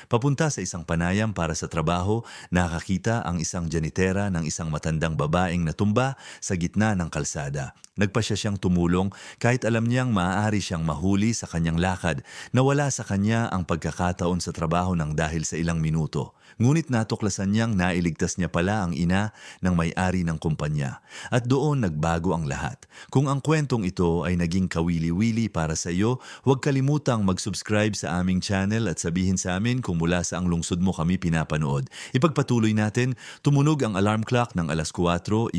Papunta sa isang panayam para sa trabaho, nakakita ang isang janitera ng isang matandang babaeng natumba sa gitna ng kalsada. Nagpasya siyang tumulong kahit alam niyang maaari siyang mahuli sa kanyang lakad. Nawala sa kanya ang pagkakataon sa trabaho ng dahil sa ilang minuto. Ngunit natuklasan niyang nailigtas niya pala ang ina ng may-ari ng kumpanya. At doon nagbago ang lahat. Kung ang kwentong ito ay naging kawili-wili para sa iyo, huwag kalimutang mag-subscribe sa aming channel at sabihin sa amin kung mula sa ang lungsod mo kami pinapanood. Ipagpatuloy natin, tumunog ang alarm clock ng alas 4:30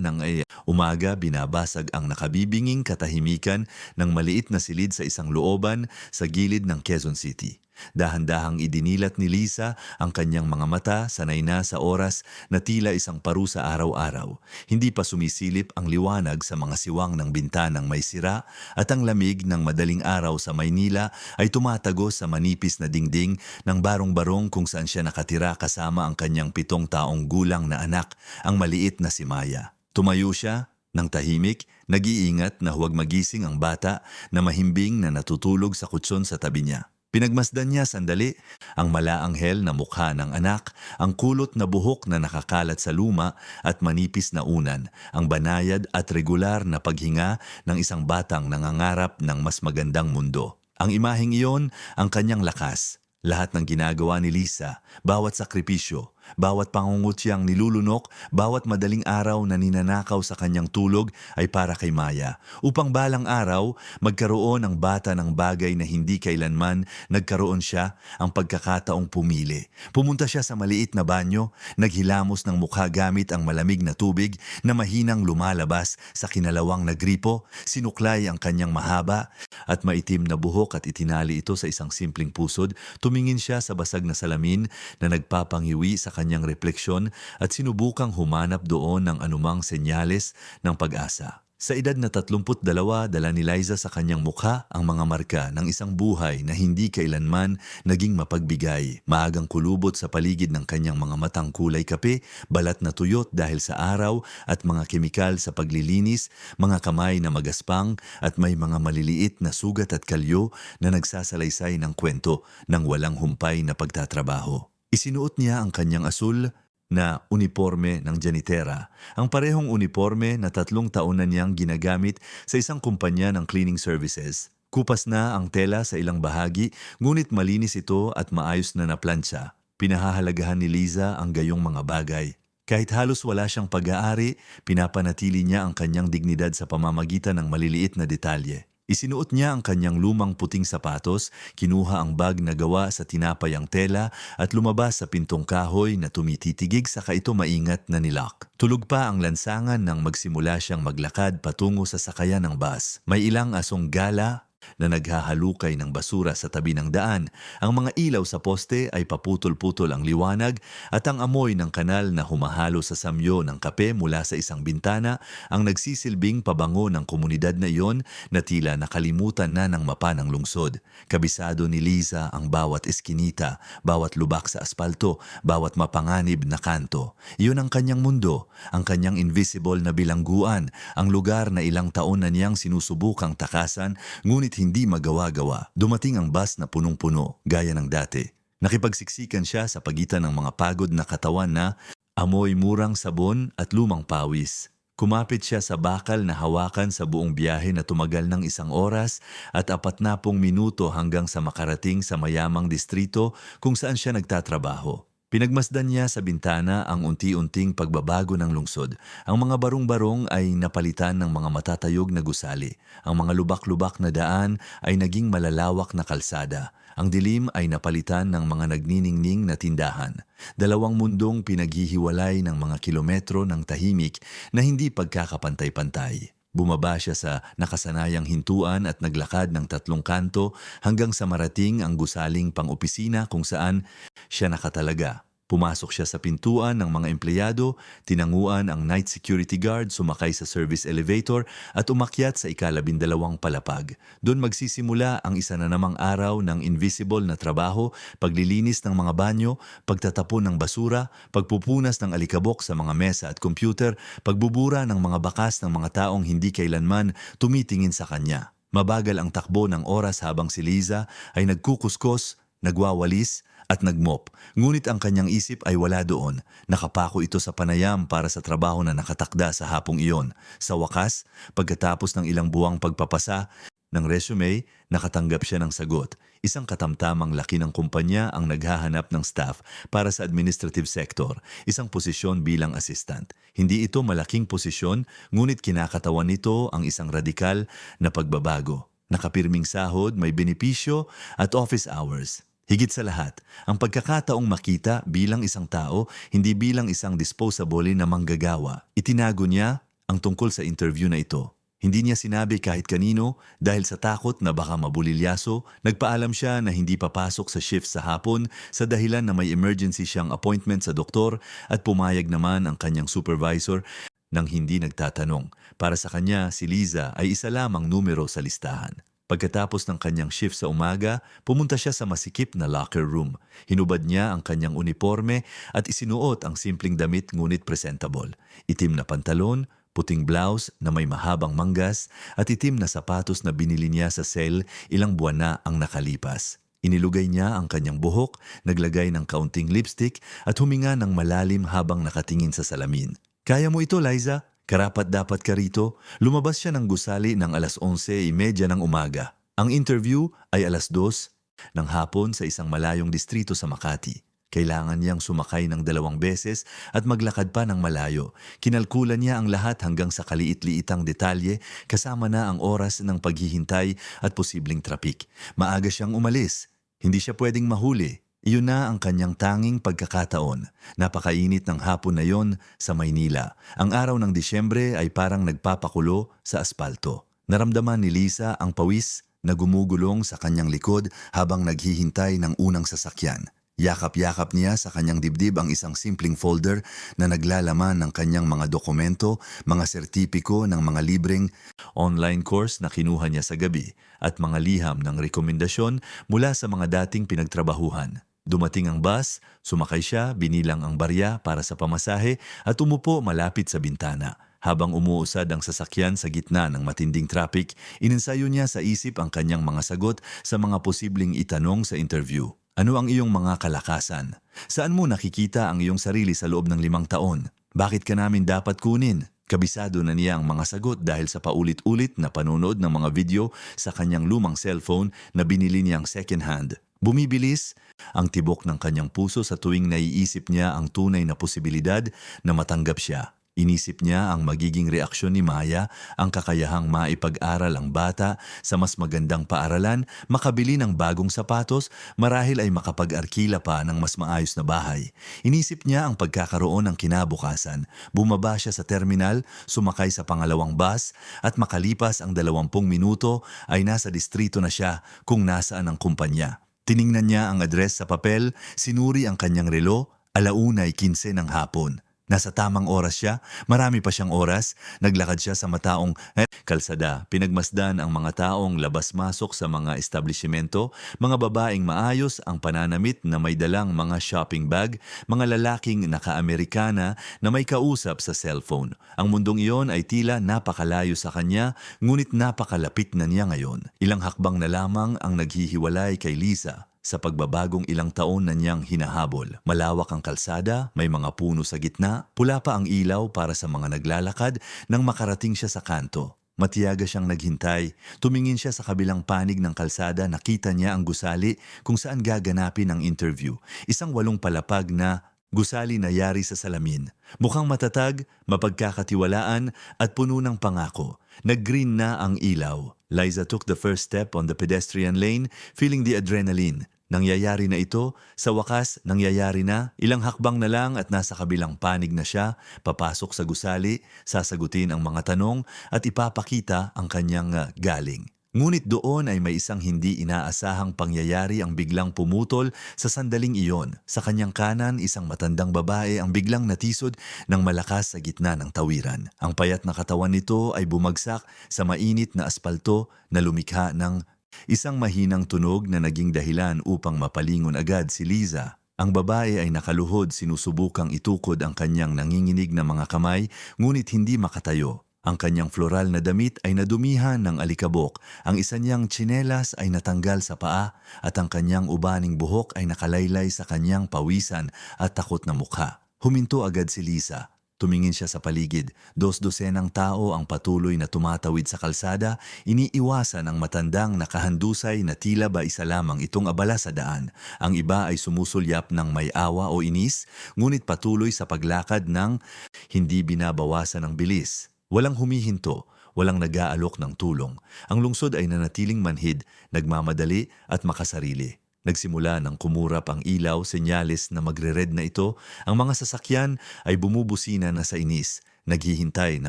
ng umaga, binabasag ang nakabibinging katahimikan ng maliit na silid sa isang looban sa gilid ng Quezon City. Dahan-dahang idinilat ni Lisa ang kanyang mga mata, sanay na sa oras na tila isang parusa araw-araw. Hindi pa sumisilip ang liwanag sa mga siwang ng bintanang may sira at ang lamig ng madaling araw sa Maynila ay tumatagos sa manipis na dingding ng barong-barong kung saan siya nakatira kasama ang kanyang 7 taong gulang na anak, ang maliit na si Maya. Tumayo siya ng tahimik, nag-iingat na huwag magising ang bata na mahimbing na natutulog sa kutsyon sa tabi niya. Pinagmasdan niya sandali ang malaanghel na mukha ng anak, ang kulot na buhok na nakakalat sa luma at manipis na unan, ang banayad at regular na paghinga ng isang batang nangangarap ng mas magandang mundo. Ang imaheng iyon ang kanyang lakas. Lahat ng ginagawa ni Lisa, bawat sakripisyo, bawat pangungutyang nilulunok, bawat madaling araw na ninanakaw sa kanyang tulog ay para kay Maya. Upang balang araw, magkaroon ang bata ng bagay na hindi kailanman nagkaroon siya ang pagkakataong pumili. Pumunta siya sa maliit na banyo, naghilamos ng mukha gamit ang malamig na tubig na mahinang lumalabas sa kinalawang na gripo, sinuklay ang kanyang mahaba at maitim na buhok at itinali ito sa isang simpleng pusod. Tumingin siya sa basag na salamin na nagpapangiwi sa kanyang refleksyon at sinubukang humanap doon ng anumang senyales ng pag-asa. Sa edad na 32, dala ni Liza sa kanyang mukha ang mga marka ng isang buhay na hindi kailanman naging mapagbigay. Maagang kulubot sa paligid ng kanyang mga matang kulay kape, balat na tuyot dahil sa araw at mga kemikal sa paglilinis, mga kamay na magaspang at may mga maliliit na sugat at kalyo na nagsasalaysay ng kwento ng walang humpay na pagtatrabaho. Isinuot niya ang kanyang asul na uniforme ng janitera, ang parehong uniforme na 3 taon na niyang ginagamit sa isang kumpanya ng cleaning services. Kupas na ang tela sa ilang bahagi, ngunit malinis ito at maayos na naplantsa. Pinahahalagahan ni Liza ang gayong mga bagay. Kahit halos wala siyang pag-aari, pinapanatili niya ang kanyang dignidad sa pamamagitan ng maliliit na detalye. Isinuot niya ang kanyang lumang puting sapatos, kinuha ang bag na gawa sa tinapayang tela at lumabas sa pintong kahoy na tumititigig saka ito maingat na nilock. Tulog pa ang lansangan nang magsimula siyang maglakad patungo sa sakayan ng bus. May ilang asong gala na naghahalukay ng basura sa tabi ng daan. Ang mga ilaw sa poste ay paputol-putol ang liwanag at ang amoy ng kanal na humahalo sa samyo ng kape mula sa isang bintana ang nagsisilbing pabango ng komunidad na iyon na tila nakalimutan na ng mapa ng lungsod. Kabisado ni Liza ang bawat eskinita, bawat lubak sa aspalto, bawat mapanganib na kanto. Iyon ang kanyang mundo, ang kanyang invisible na bilangguan, ang lugar na ilang taon na niyang sinusubukang takasan ngunit hindi magawa-gawa. Dumating ang bus na punong-puno, gaya ng dati. Nakipagsiksikan siya sa pagitan ng mga pagod na katawan na amoy murang sabon at lumang pawis. Kumapit siya sa bakal na hawakan sa buong biyahe na tumagal ng 1 oras at 40 minuto hanggang sa makarating sa mayamang distrito kung saan siya nagtatrabaho. Pinagmasdan niya sa bintana ang unti-unting pagbabago ng lungsod. Ang mga barong-barong ay napalitan ng mga matatayog na gusali. Ang mga lubak-lubak na daan ay naging malalawak na kalsada. Ang dilim ay napalitan ng mga nagniningning na tindahan. Dalawang mundong pinaghihiwalay ng mga kilometro ng tahimik na hindi pagkakapantay-pantay. Bumaba siya sa nakasanayang hintuan at naglakad ng 3 kanto hanggang sa marating ang gusaling pang-opisina kung saan siya nakatalaga. Pumasok siya sa pintuan ng mga empleyado, tinanguan ang night security guard, sumakay sa service elevator at umakyat sa ika-12 palapag. Doon magsisimula ang isa na namang araw ng invisible na trabaho, paglilinis ng mga banyo, pagtatapon ng basura, pagpupunas ng alikabok sa mga mesa at computer, pagbubura ng mga bakas ng mga taong hindi kailanman tumitingin sa kanya. Mabagal ang takbo ng oras habang si Liza ay nagkukuskos, nagwawalis at nagmop. Ngunit ang kanyang isip ay wala doon. Nakapako ito sa panayam para sa trabaho na nakatakda sa hapong iyon. Sa wakas, pagkatapos ng ilang buwang pagpapasa ng resume, nakatanggap siya ng sagot. Isang katamtamang laki ng kumpanya ang naghahanap ng staff para sa administrative sector, isang posisyon bilang assistant. Hindi ito malaking posisyon, ngunit kinakatawan nito ang isang radikal na pagbabago. Nakapirming sahod, may benepisyo at office hours. Higit sa lahat, ang pagkakataong makita bilang isang tao, hindi bilang isang disposable na manggagawa. Itinago niya ang tungkol sa interview na ito. Hindi niya sinabi kahit kanino dahil sa takot na baka mabulilyaso, nagpaalam siya na hindi papasok sa shift sa hapon sa dahilan na may emergency siyang appointment sa doktor at pumayag naman ang kanyang supervisor nang hindi nagtatanong. Para sa kanya, si Liza ay isa lamang numero sa listahan. Pagkatapos ng kanyang shift sa umaga, pumunta siya sa masikip na locker room. Hinubad niya ang kanyang uniforme at isinuot ang simpleng damit ngunit presentable. Itim na pantalon, puting blouse na may mahabang manggas at itim na sapatos na binili niya sa sale ilang buwan na ang nakalipas. Inilugay niya ang kanyang buhok, naglagay ng kaunting lipstick at huminga ng malalim habang nakatingin sa salamin. Kaya mo ito, Liza? Karapat-dapat ka rito. Lumabas siya ng gusali ng alas 11:30 ng umaga. Ang interview ay alas 2 ng hapon sa isang malayong distrito sa Makati. Kailangan niyang sumakay ng 2 beses at maglakad pa ng malayo. Kinalkulan niya ang lahat hanggang sa kaliit-liitang detalye kasama na ang oras ng paghihintay at posibleng trapik. Maaga siyang umalis. Hindi siya pwedeng mahuli. Iyon na ang kanyang tanging pagkakataon. Napakainit ng hapon na yon sa Maynila. Ang araw ng Disyembre ay parang nagpapakulo sa aspalto. Naramdaman ni Liza ang pawis na gumugulong sa kanyang likod habang naghihintay ng unang sasakyan. Yakap-yakap niya sa kanyang dibdib ang isang simpleng folder na naglalaman ng kanyang mga dokumento, mga sertipiko ng mga libreng online course na kinuha niya sa gabi at mga liham ng rekomendasyon mula sa mga dating pinagtrabahuhan. Dumating ang bus, sumakay siya, binilang ang barya para sa pamasahe at umupo malapit sa bintana. Habang umuusad ang sasakyan sa gitna ng matinding traffic, ininsayo niya sa isip ang kanyang mga sagot sa mga posibleng itanong sa interview. Ano ang iyong mga kalakasan? Saan mo nakikita ang iyong sarili sa loob ng 5 taon? Bakit ka namin dapat kunin? Kabisado na niya ang mga sagot dahil sa paulit-ulit na panonood ng mga video sa kanyang lumang cellphone na binili niyang second hand. Bumibilis ang tibok ng kanyang puso sa tuwing naiisip niya ang tunay na posibilidad na matanggap siya. Inisip niya ang magiging reaksyon ni Maya, ang kakayahang maipag-aral ang bata sa mas magandang paaralan, makabili ng bagong sapatos, marahil ay makapag-arkila pa ng mas maayos na bahay. Inisip niya ang pagkakaroon ng kinabukasan. Bumaba siya sa terminal, sumakay sa pangalawang bus at makalipas ang 20 minuto ay nasa distrito na siya kung nasaan ang kumpanya. Tiningnan niya ang address sa papel, sinuri ang kanyang relo, 1:15 ng hapon. Nasa tamang oras siya, marami pa siyang oras, naglakad siya sa mataong kalsada. Pinagmasdan ang mga taong labas-masok sa mga establishmento, mga babaeng maayos ang pananamit na may dalang mga shopping bag, mga lalaking naka-Amerikana na may kausap sa cellphone. Ang mundong iyon ay tila napakalayo sa kanya, ngunit napakalapit na niya ngayon. Ilang hakbang na lamang ang naghihiwalay kay Liza sa pagbabagong ilang taon na niyang hinahabol. Malawak ang kalsada, may mga puno sa gitna, pula pa ang ilaw para sa mga naglalakad nang makarating siya sa kanto. Matiyaga siyang naghintay. Tumingin siya sa kabilang panig ng kalsada, nakita niya ang gusali kung saan gaganapin ang interview. Isang 8 palapag na gusali na yari sa salamin. Mukhang matatag, mapagkakatiwalaan at puno ng pangako. Nag-green na ang ilaw. Liza took the first step on the pedestrian lane, feeling the adrenaline. Nangyayari na ito, sa wakas nangyayari na, ilang hakbang na lang at nasa kabilang panig na siya, papasok sa gusali, sasagutin ang mga tanong at ipapakita ang kanyang galing. Ngunit doon ay may isang hindi inaasahang pangyayari ang biglang pumutol sa sandaling iyon. Sa kanyang kanan, isang matandang babae ang biglang natisod ng malakas sa gitna ng tawiran. Ang payat na katawan nito ay bumagsak sa mainit na aspalto na lumikha ng isang mahinang tunog na naging dahilan upang mapalingon agad si Liza. Ang babae ay nakaluhod, sinusubukang itukod ang kanyang nanginginig na mga kamay, ngunit hindi makatayo. Ang kanyang floral na damit ay nadumihan ng alikabok, ang isa niyang tsinelas ay natanggal sa paa, at ang kanyang ubaning buhok ay nakalaylay sa kanyang pawisan at takot na mukha. Huminto agad si Lisa. Tumingin siya sa paligid. Dos-dosenang tao ang patuloy na tumatawid sa kalsada, iniiwasan ang matandang nakahandusay na tila ba isa lamang itong abala sa daan. Ang iba ay sumusulyap ng may awa o inis, ngunit patuloy sa paglakad ng hindi binabawasan ng bilis. Walang humihinto, walang nag-aalok ng tulong. Ang lungsod ay nanatiling manhid, nagmamadali at makasarili. Nagsimula ng kumurap ang ilaw, senyales na magre-red na ito. Ang mga sasakyan ay bumubusina na sa inis, naghihintay na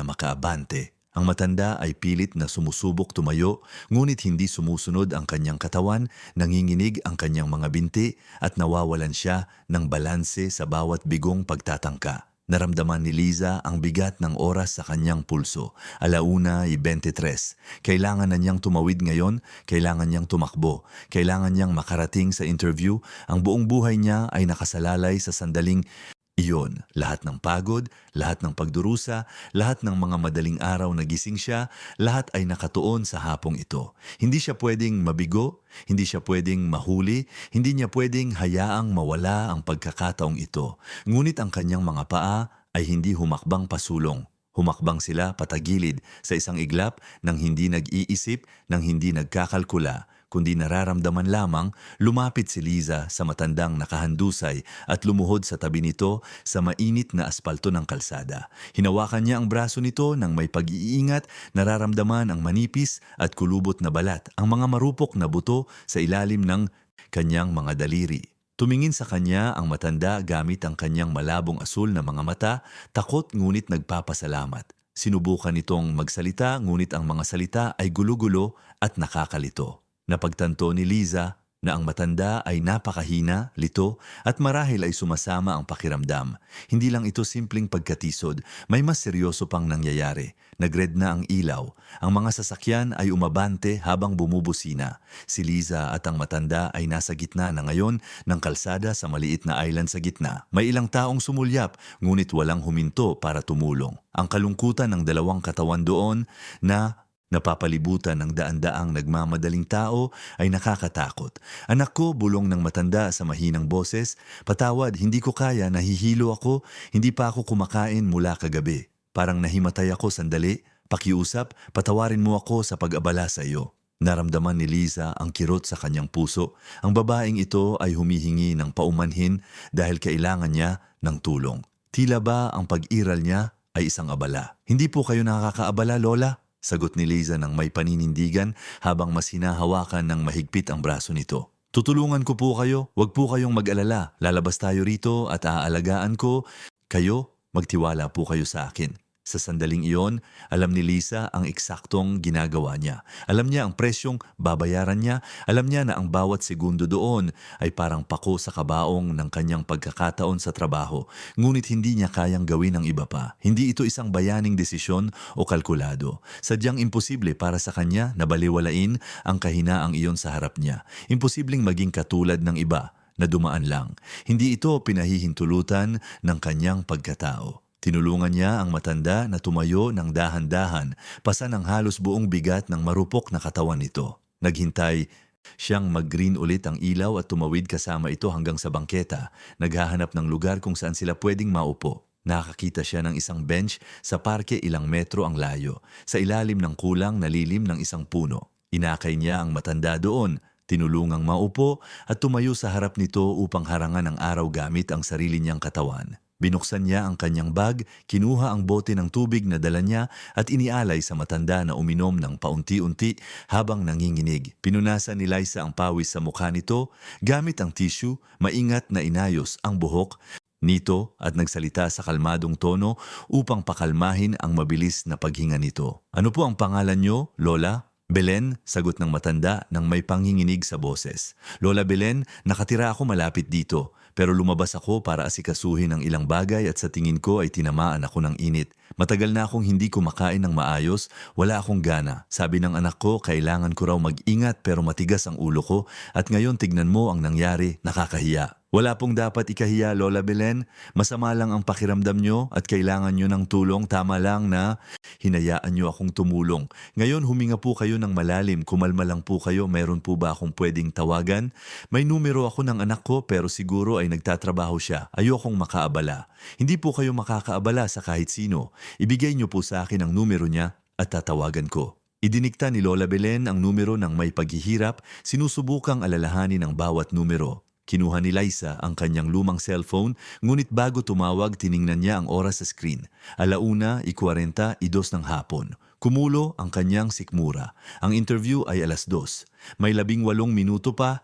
makaabante. Ang matanda ay pilit na sumusubok tumayo, ngunit hindi sumusunod ang kanyang katawan, nanginginig ang kanyang mga binti at nawawalan siya ng balanse sa bawat bigong pagtatangka. Naramdaman ni Liza ang bigat ng oras sa kanyang pulso. 1:23. Kailangan na niyang tumawid ngayon, kailangan niyang tumakbo, kailangan niyang makarating sa interview. Ang buong buhay niya ay nakasalalay sa sandaling iyon. Lahat ng pagod, lahat ng pagdurusa, lahat ng mga madaling araw na gising siya, lahat ay nakatuon sa hapong ito. Hindi siya pwedeng mabigo, hindi siya pwedeng mahuli, hindi niya pwedeng hayaang mawala ang pagkakataong ito. Ngunit ang kanyang mga paa ay hindi humakbang pasulong. Humakbang sila patagilid sa isang iglap ng hindi nag-iisip, ng hindi nagkakalkula, kundi nararamdaman lamang. Lumapit si Liza sa matandang nakahandusay at lumuhod sa tabi nito sa mainit na aspalto ng kalsada. Hinawakan niya ang braso nito ng may pag-iingat, nararamdaman ang manipis at kulubot na balat, ang mga marupok na buto sa ilalim ng kanyang mga daliri. Tumingin sa kanya ang matanda gamit ang kanyang malabong asul na mga mata, takot ngunit nagpapasalamat. Sinubukan nitong magsalita ngunit ang mga salita ay gulo-gulo at nakakalito. Napagtanto ni Liza na ang matanda ay napakahina, lito at marahil ay sumasama ang pakiramdam. Hindi lang ito simpleng pagkatisod, may mas seryoso pang nangyayari. Nag-red na ang ilaw. Ang mga sasakyan ay umabante habang bumubusina. Si Liza at ang matanda ay nasa gitna na ngayon ng kalsada sa maliit na island sa gitna. May ilang taong sumulyap, ngunit walang huminto para tumulong. Ang kalungkutan ng dalawang katawan doon na napapalibutan ng daan-daang nagmamadaling tao ay nakakatakot. Anak ko, bulong ng matanda sa mahinang boses. Patawad, hindi ko kaya, nahihilo ako, hindi pa ako kumakain mula kagabi. Parang nahimatay ako sandali, pakiusap, patawarin mo ako sa pag-abala sa iyo. Naramdaman ni Liza ang kirot sa kanyang puso. Ang babaeng ito ay humihingi ng paumanhin dahil kailangan niya ng tulong. Tila ba ang pag-iral niya ay isang abala? Hindi po kayo nakakaabala, Lola? Sagot ni Liza ng may paninindigan habang mas hinahawakan ng mahigpit ang braso nito. Tutulungan ko po kayo, wag po kayong mag-alala. Lalabas tayo rito at aalagaan ko. Kayo, magtiwala po kayo sa akin. Sa sandaling iyon, alam ni Liza ang eksaktong ginagawa niya. Alam niya ang presyong babayaran niya. Alam niya na ang bawat segundo doon ay parang pako sa kabaong ng kanyang pagkakataon sa trabaho. Ngunit hindi niya kayang gawin ang iba pa. Hindi ito isang bayaning desisyon o kalkulado. Sadyang imposible para sa kanya na baliwalain ang kahinaang iyon sa harap niya. Imposibleng maging katulad ng iba na dumaan lang. Hindi ito pinahihintulutan ng kanyang pagkatao. Tinulungan niya ang matanda na tumayo ng dahan-dahan, pasa ng halos buong bigat ng marupok na katawan nito. Naghintay siyang mag-green ulit ang ilaw at tumawid kasama ito hanggang sa bangketa, naghahanap ng lugar kung saan sila pwedeng maupo. Nakakita siya ng isang bench sa parke ilang metro ang layo, sa ilalim ng kulang na lilim ng isang puno. Inakay niya ang matanda doon, tinulungang maupo at tumayo sa harap nito upang harangan ang araw gamit ang sarili niyang katawan. Binuksan niya ang kanyang bag, kinuha ang bote ng tubig na dala niya at inialay sa matanda na uminom ng paunti-unti habang nanginginig. Pinunasan ni Liza ang pawis sa mukha nito gamit ang tissue, maingat na inayos ang buhok nito at nagsalita sa kalmadong tono upang pakalmahin ang mabilis na paghinga nito. Ano po ang pangalan niyo, Lola? Belen, sagot ng matanda nang may panginginig sa boses. Lola Belen, nakatira ako malapit dito. Pero lumabas ako para asikasuhin ang ilang bagay at sa tingin ko ay tinamaan ako ng init. Matagal na akong hindi kumakain ng maayos, wala akong gana. Sabi ng anak ko, kailangan ko raw mag-ingat pero matigas ang ulo ko at ngayon tignan mo ang nangyari, nakakahiya. Wala pong dapat ikahiya, Lola Belen. Masama lang ang pakiramdam nyo at kailangan nyo ng tulong. Tama lang na hinayaan nyo akong tumulong. Ngayon, huminga po kayo ng malalim. Kumalma lang po kayo. Mayroon po ba akong pwedeng tawagan? May numero ako ng anak ko pero siguro ay nagtatrabaho siya. Ayokong makaabala. Hindi po kayo makakaabala sa kahit sino. Ibigay nyo po sa akin ang numero niya at tatawagan ko. Idinikta ni Lola Belen ang numero ng may paghihirap. Sinusubukang alalahanin ang bawat numero. Kinuha ni Liza ang kanyang lumang cellphone, ngunit bago tumawag tiningnan niya ang oras sa screen. 1:42 ng hapon. Kumulo ang kanyang sikmura. Ang interview ay 2:00. May 18 minuto pa.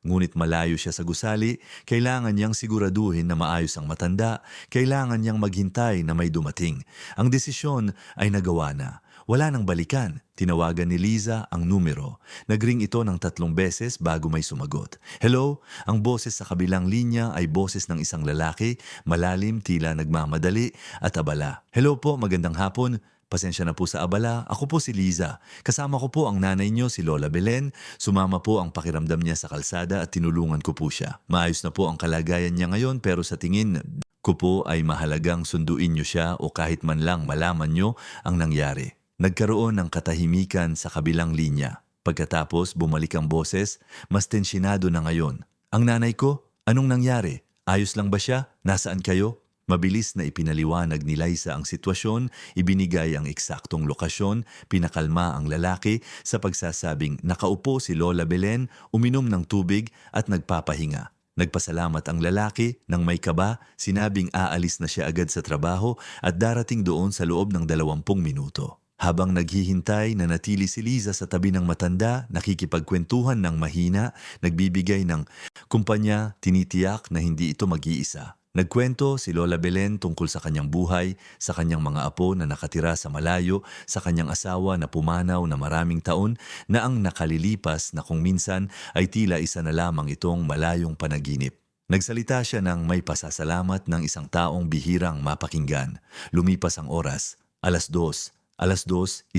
Ngunit malayo siya sa gusali. Kailangan niyang siguraduhin na maayos ang matanda. Kailangan niyang maghintay na may dumating. Ang desisyon ay nagawa na. Wala nang balikan. Tinawagan ni Liza ang numero. Nagring ito ng 3 beses bago may sumagot. Hello? Ang boses sa kabilang linya ay boses ng isang lalaki, malalim, tila nagmamadali at abala. Hello po, magandang hapon. Pasensya na po sa abala, ako po si Liza. Kasama ko po ang nanay niyo, si Lola Belen. Sumama po ang pakiramdam niya sa kalsada at tinulungan ko po siya. Maayos na po ang kalagayan niya ngayon pero sa tingin ko po ay mahalagang sunduin niyo siya o kahit man lang malaman niyo ang nangyari. Nagkaroon ng katahimikan sa kabilang linya. Pagkatapos bumalik ang boses, mas tensyonado na ngayon. Ang nanay ko, anong nangyari? Ayos lang ba siya? Nasaan kayo? Mabilis na ipinaliwanag ni Liza ang sitwasyon, ibinigay ang eksaktong lokasyon, pinakalma ang lalaki sa pagsasabing nakaupo si Lola Belen, uminom ng tubig at nagpapahinga. Nagpasalamat ang lalaki nang may kaba, sinabing aalis na siya agad sa trabaho at darating doon sa loob ng 20 minuto. Habang naghihintay, nanatili si Liza sa tabi ng matanda, nakikipagkwentuhan ng mahina, nagbibigay ng kumpanya, tinitiyak na hindi ito mag-iisa. Nagkwento si Lola Belen tungkol sa kanyang buhay, sa kanyang mga apo na nakatira sa malayo, sa kanyang asawa na pumanaw na maraming taon na ang nakalilipas na kung minsan ay tila isa na lamang itong malayong panaginip. Nagsalita siya ng may pasasalamat ng isang taong bihirang mapakinggan. Lumipas ang oras, 2:00, 2:05,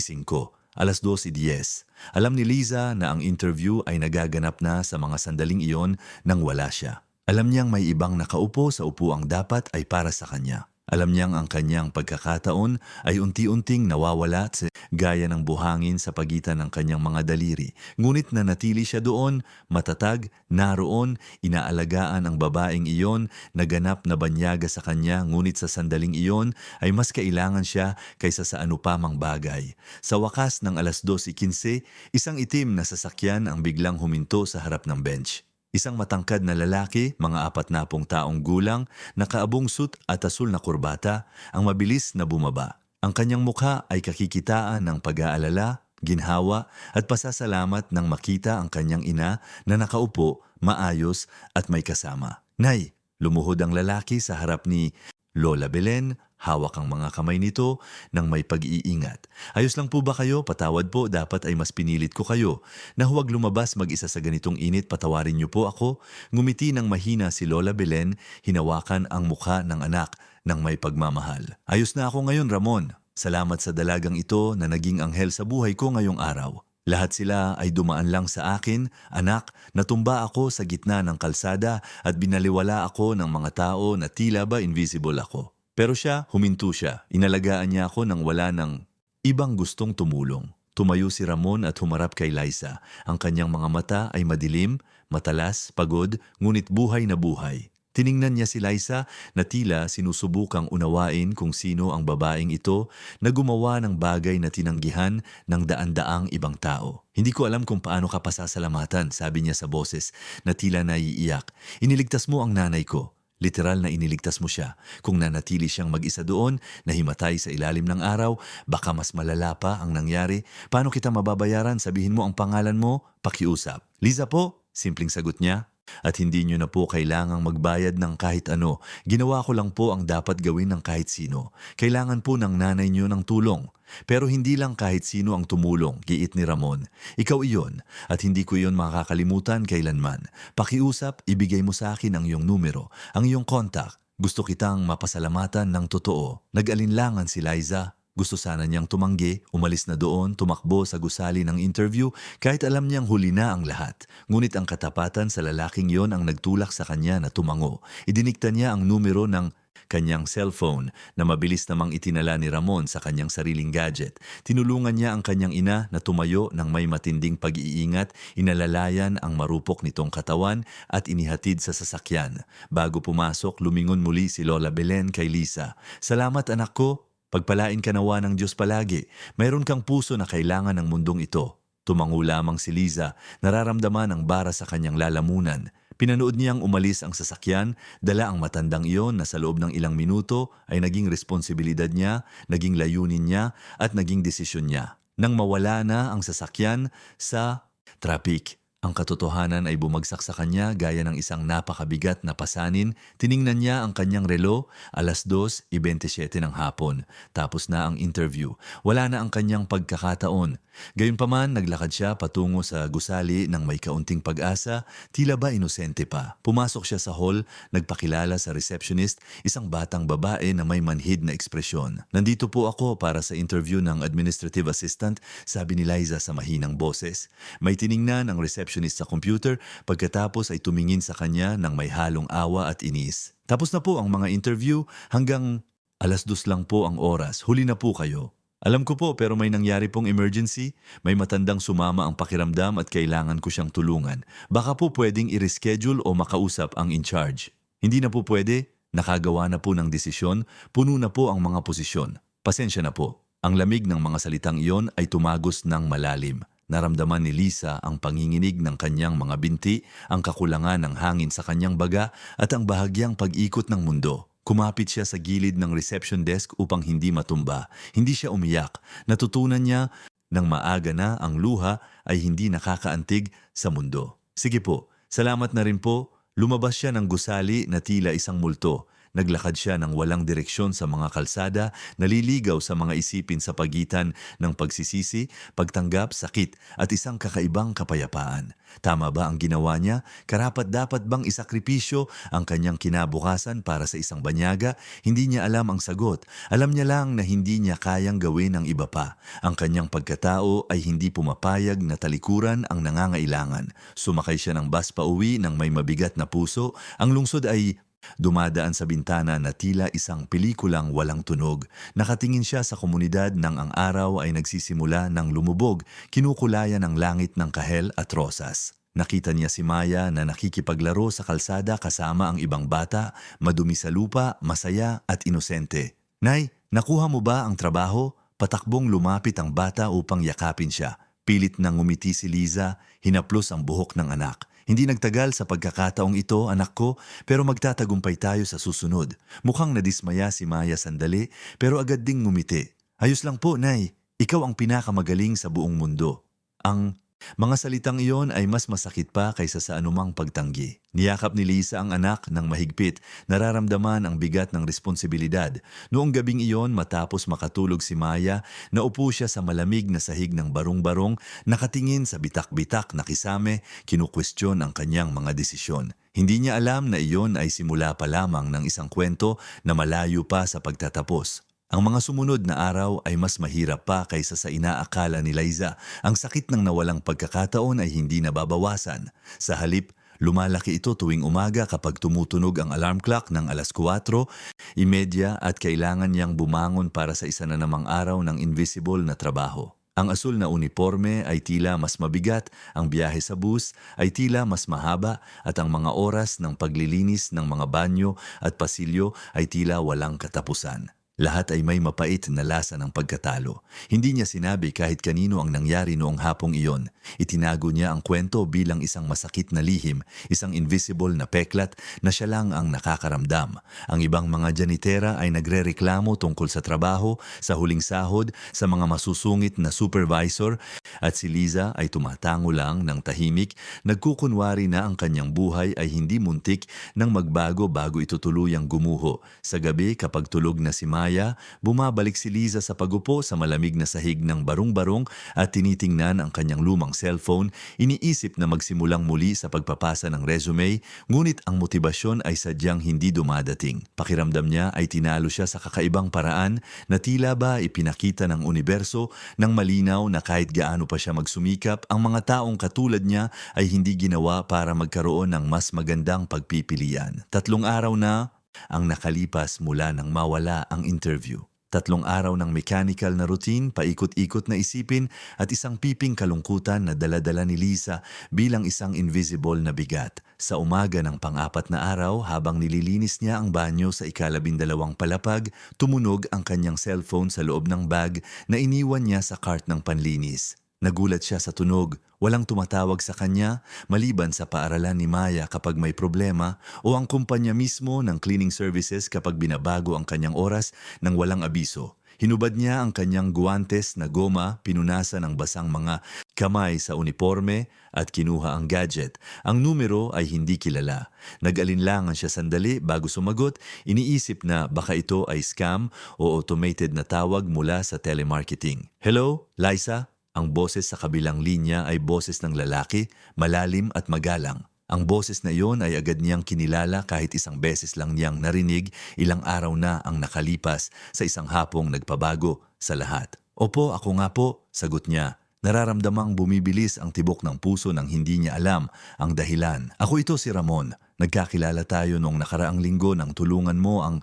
2:10. Alam ni Liza na ang interview ay nagaganap na sa mga sandaling iyon nang wala siya. Alam niyang may ibang nakaupo sa upuang dapat ay para sa kanya. Alam niyang ang kanyang pagkakataon ay unti-unting nawawala gaya ng buhangin sa pagitan ng kanyang mga daliri. Ngunit nanatili siya doon, matatag, naroon, inaalagaan ang babaeng iyon, naganap na banyaga sa kanya, ngunit sa sandaling iyon ay mas kailangan siya kaysa sa anupamang bagay. Sa wakas ng 2:15, isang itim na sasakyan ang biglang huminto sa harap ng bench. Isang matangkad na lalaki, mga 40 taong gulang, nakaabong suit at asul na kurbata, ang mabilis na bumaba. Ang kanyang mukha ay kakikitaan ng pag-aalala, ginhawa at pasasalamat nang makita ang kanyang ina na nakaupo, maayos at may kasama. Nay, lumuhod ang lalaki sa harap ni Lola Belen, hawak ang mga kamay nito ng may pag-iingat. Ayos lang po ba kayo? Patawad po, dapat ay mas pinilit ko kayo. Na huwag lumabas mag-isa sa ganitong init, patawarin niyo po ako. Ngumiti ng mahina si Lola Belen, hinawakan ang mukha ng anak ng may pagmamahal. Ayos na ako ngayon, Ramon. Salamat sa dalagang ito na naging anghel sa buhay ko ngayong araw. Lahat sila ay dumaan lang sa akin, anak, natumba ako sa gitna ng kalsada at binaliwala ako ng mga tao na tila ba invisible ako. Pero siya, huminto siya. Inalagaan niya ako nang wala ng ibang gustong tumulong. Tumayo si Ramon at humarap kay Liza. Ang kanyang mga mata ay madilim, matalas, pagod, ngunit buhay na buhay. Tiningnan niya si Liza na tila sinusubukang unawain kung sino ang babaeng ito na gumawa ng bagay na tinanggihan ng daan-daang ibang tao. Hindi ko alam kung paano ka pasasalamatan, sabi niya sa boses na tila naiiyak. Iniligtas mo ang nanay ko. Literal na iniligtas mo siya. Kung nanatili siyang mag-isa doon, nahimatay sa ilalim ng araw, baka mas malala pa ang nangyari. Paano kita mababayaran? Sabihin mo ang pangalan mo, pakiusap. Liza po, simpleng sagot niya. At hindi nyo na po kailangang magbayad ng kahit ano. Ginawa ko lang po ang dapat gawin ng kahit sino. Kailangan po ng nanay nyo ng tulong. Pero hindi lang kahit sino ang tumulong, giit ni Ramon. Ikaw iyon, at hindi ko iyon makakalimutan kailanman. Pakiusap, ibigay mo sa akin ang iyong numero, ang iyong contact. Gusto kitang mapasalamatan ng totoo. Nag-alinlangan si Liza. Gusto sana niyang tumanggi, umalis na doon, tumakbo sa gusali ng interview kahit alam niyang huli na ang lahat. Ngunit ang katapatan sa lalaking yon ang nagtulak sa kanya na tumango. Idinikta niya ang numero ng kanyang cellphone na mabilis namang itinala ni Ramon sa kanyang sariling gadget. Tinulungan niya ang kanyang ina na tumayo ng may matinding pag-iingat, inalalayan ang marupok nitong katawan at inihatid sa sasakyan. Bago pumasok, lumingon muli si Lola Belen kay Lisa. "Salamat anak ko, pagpalain ka nawa ng Diyos palagi. Mayroon kang puso na kailangan ng mundong ito." Tumango lamang si Liza, nararamdaman ang bara sa kanyang lalamunan. Pinanood niyang umalis ang sasakyan, dala ang matandang iyon na sa loob ng ilang minuto ay naging responsibilidad niya, naging layunin niya at naging desisyon niya. Nang mawala na ang sasakyan sa traffic, ang katotohanan ay bumagsak sa kanya gaya ng isang napakabigat na pasanin. Tiningnan niya ang kanyang relo, 2:27 ng hapon. Tapos na ang interview. Wala na ang kanyang pagkakataon. Gayunpaman, naglakad siya patungo sa gusali ng may kaunting pag-asa, tila ba inosente pa. Pumasok siya sa hall, nagpakilala sa receptionist, isang batang babae na may manhid na ekspresyon. "Nandito po ako para sa interview ng administrative assistant," sabi ni Liza sa mahinang boses. May tiningnan ang receptionist sa computer, pagkatapos ay tumingin sa kanya ng may halong awa at inis. "Tapos na po ang mga interview, hanggang 2:00 lang po ang oras, huli na po kayo." "Alam ko po, pero may nangyari pong emergency. May matandang sumama ang pakiramdam at kailangan ko siyang tulungan. Baka po pwedeng i-reschedule o makausap ang in-charge." "Hindi na po pwede. Nakagawa na po ng desisyon. Puno na po ang mga posisyon. Pasensya na po." Ang lamig ng mga salitang iyon ay tumagos ng malalim. Naramdaman ni Lisa ang panginginig ng kanyang mga binti, ang kakulangan ng hangin sa kanyang baga at ang bahagyang pag-ikot ng mundo. Kumapit siya sa gilid ng reception desk upang hindi matumba. Hindi siya umiyak. Natutunan niya nang maaga na ang luha ay hindi nakakaantig sa mundo. "Sige po, salamat na rin po." Lumabas siya ng gusali na tila isang multo. Naglakad siya ng walang direksyon sa mga kalsada, naliligaw sa mga isipin sa pagitan ng pagsisisi, pagtanggap, sakit at isang kakaibang kapayapaan. Tama ba ang ginawa niya? Karapat-dapat bang isakripisyo ang kanyang kinabukasan para sa isang banyaga? Hindi niya alam ang sagot. Alam niya lang na hindi niya kayang gawin ang iba pa. Ang kanyang pagkatao ay hindi pumapayag na talikuran ang nangangailangan. Sumakay siya ng bus pauwi ng may mabigat na puso. Ang lungsod ay dumadaan sa bintana na tila isang pelikulang walang tunog. Nakatingin siya sa komunidad nang ang araw ay nagsisimula ng lumubog, kinukulayan ng langit ng kahel at rosas. Nakita niya si Maya na nakikipaglaro sa kalsada kasama ang ibang bata, madumi sa lupa, masaya at inosente. "Nay, nakuha mo ba ang trabaho?" Patakbong lumapit ang bata upang yakapin siya. Pilit nang ngumiti si Liza, hinaplos ang buhok ng anak. "Hindi nagtagal sa pagkakataong ito, anak ko, pero magtatagumpay tayo sa susunod." Mukhang nadismaya si Maya sandali, pero agad ding ngumiti. "Ayos lang po, Nay. Ikaw ang pinakamagaling sa buong mundo." Ang mga salitang iyon ay mas masakit pa kaysa sa anumang pagtanggi. Niyakap ni Lisa ang anak ng mahigpit, nararamdaman ang bigat ng responsibilidad. Noong gabing iyon, matapos makatulog si Maya, naupo siya sa malamig na sahig ng barong-barong, nakatingin sa bitak-bitak na kisame, kinukwestiyon ang kanyang mga desisyon. Hindi niya alam na iyon ay simula pa lamang ng isang kwento na malayo pa sa pagtatapos. Ang mga sumunod na araw ay mas mahirap pa kaysa sa inaakala ni Liza. Ang sakit ng nawalang pagkakataon ay hindi nababawasan. Sa halip, lumalaki ito tuwing umaga kapag tumutunog ang alarm clock ng 4:30 at kailangan niyang bumangon para sa isa na namang araw ng invisible na trabaho. Ang asul na uniforme ay tila mas mabigat, ang biyahe sa bus ay tila mas mahaba at ang mga oras ng paglilinis ng mga banyo at pasilyo ay tila walang katapusan. Lahat ay may mapait na lasa ng pagkatalo. Hindi niya sinabi kahit kanino ang nangyari noong hapong iyon. Itinago niya ang kwento bilang isang masakit na lihim, isang invisible na peklat na siya lang ang nakakaramdam. Ang ibang mga janitera ay nagrereklamo tungkol sa trabaho, sa huling sahod, sa mga masusungit na supervisor, at si Liza ay tumatango lang ng tahimik, nagkukunwari na ang kanyang buhay ay hindi muntik nang magbago bago ito tuluyang gumuho. Sa gabi kapag tulog na si Maya, Maya, bumabalik si Liza sa pagupo sa malamig na sahig ng barong-barong at tinitingnan ang kanyang lumang cellphone, iniisip na magsimulang muli sa pagpapasa ng resume, ngunit ang motibasyon ay sadyang hindi dumadating. Pakiramdam niya ay tinalo siya sa kakaibang paraan na tila ba ipinakita ng universo ng malinaw na kahit gaano pa siya magsumikap, ang mga taong katulad niya ay hindi ginawa para magkaroon ng mas magandang pagpipilian. 3 araw na ang nakalipas mula nang mawala ang interview. 3 araw ng mechanical na routine, paikot-ikot na isipin at isang piping kalungkutan na dala-dala ni Liza bilang isang invisible na bigat. Sa umaga ng pang-4 na araw, habang nililinis niya ang banyo sa ika-12 palapag, tumunog ang kanyang cellphone sa loob ng bag na iniwan niya sa cart ng panlinis. Nagulat siya sa tunog. Walang tumatawag sa kanya maliban sa paaralan ni Maya kapag may problema o ang kumpanya mismo ng cleaning services kapag binabago ang kanyang oras ng walang abiso. Hinubad niya ang kanyang guwantes na goma, pinunasan ng basang mga kamay sa uniforme at kinuha ang gadget. Ang numero ay hindi kilala. Nag-alinlangan siya sandali bago sumagot, iniisip na baka ito ay scam o automated na tawag mula sa telemarketing. "Hello, Liza?" Ang boses sa kabilang linya ay boses ng lalaki, malalim at magalang. Ang boses na iyon ay agad niyang kinilala kahit isang beses lang niyang narinig, ilang araw na ang nakalipas sa isang hapong nagpabago sa lahat. "Opo, ako nga po," sagot niya. Nararamdamang bumibilis ang tibok ng puso nang hindi niya alam ang dahilan. "Ako ito si Ramon. Nagkakilala tayo noong nakaraang linggo nang tulungan mo ang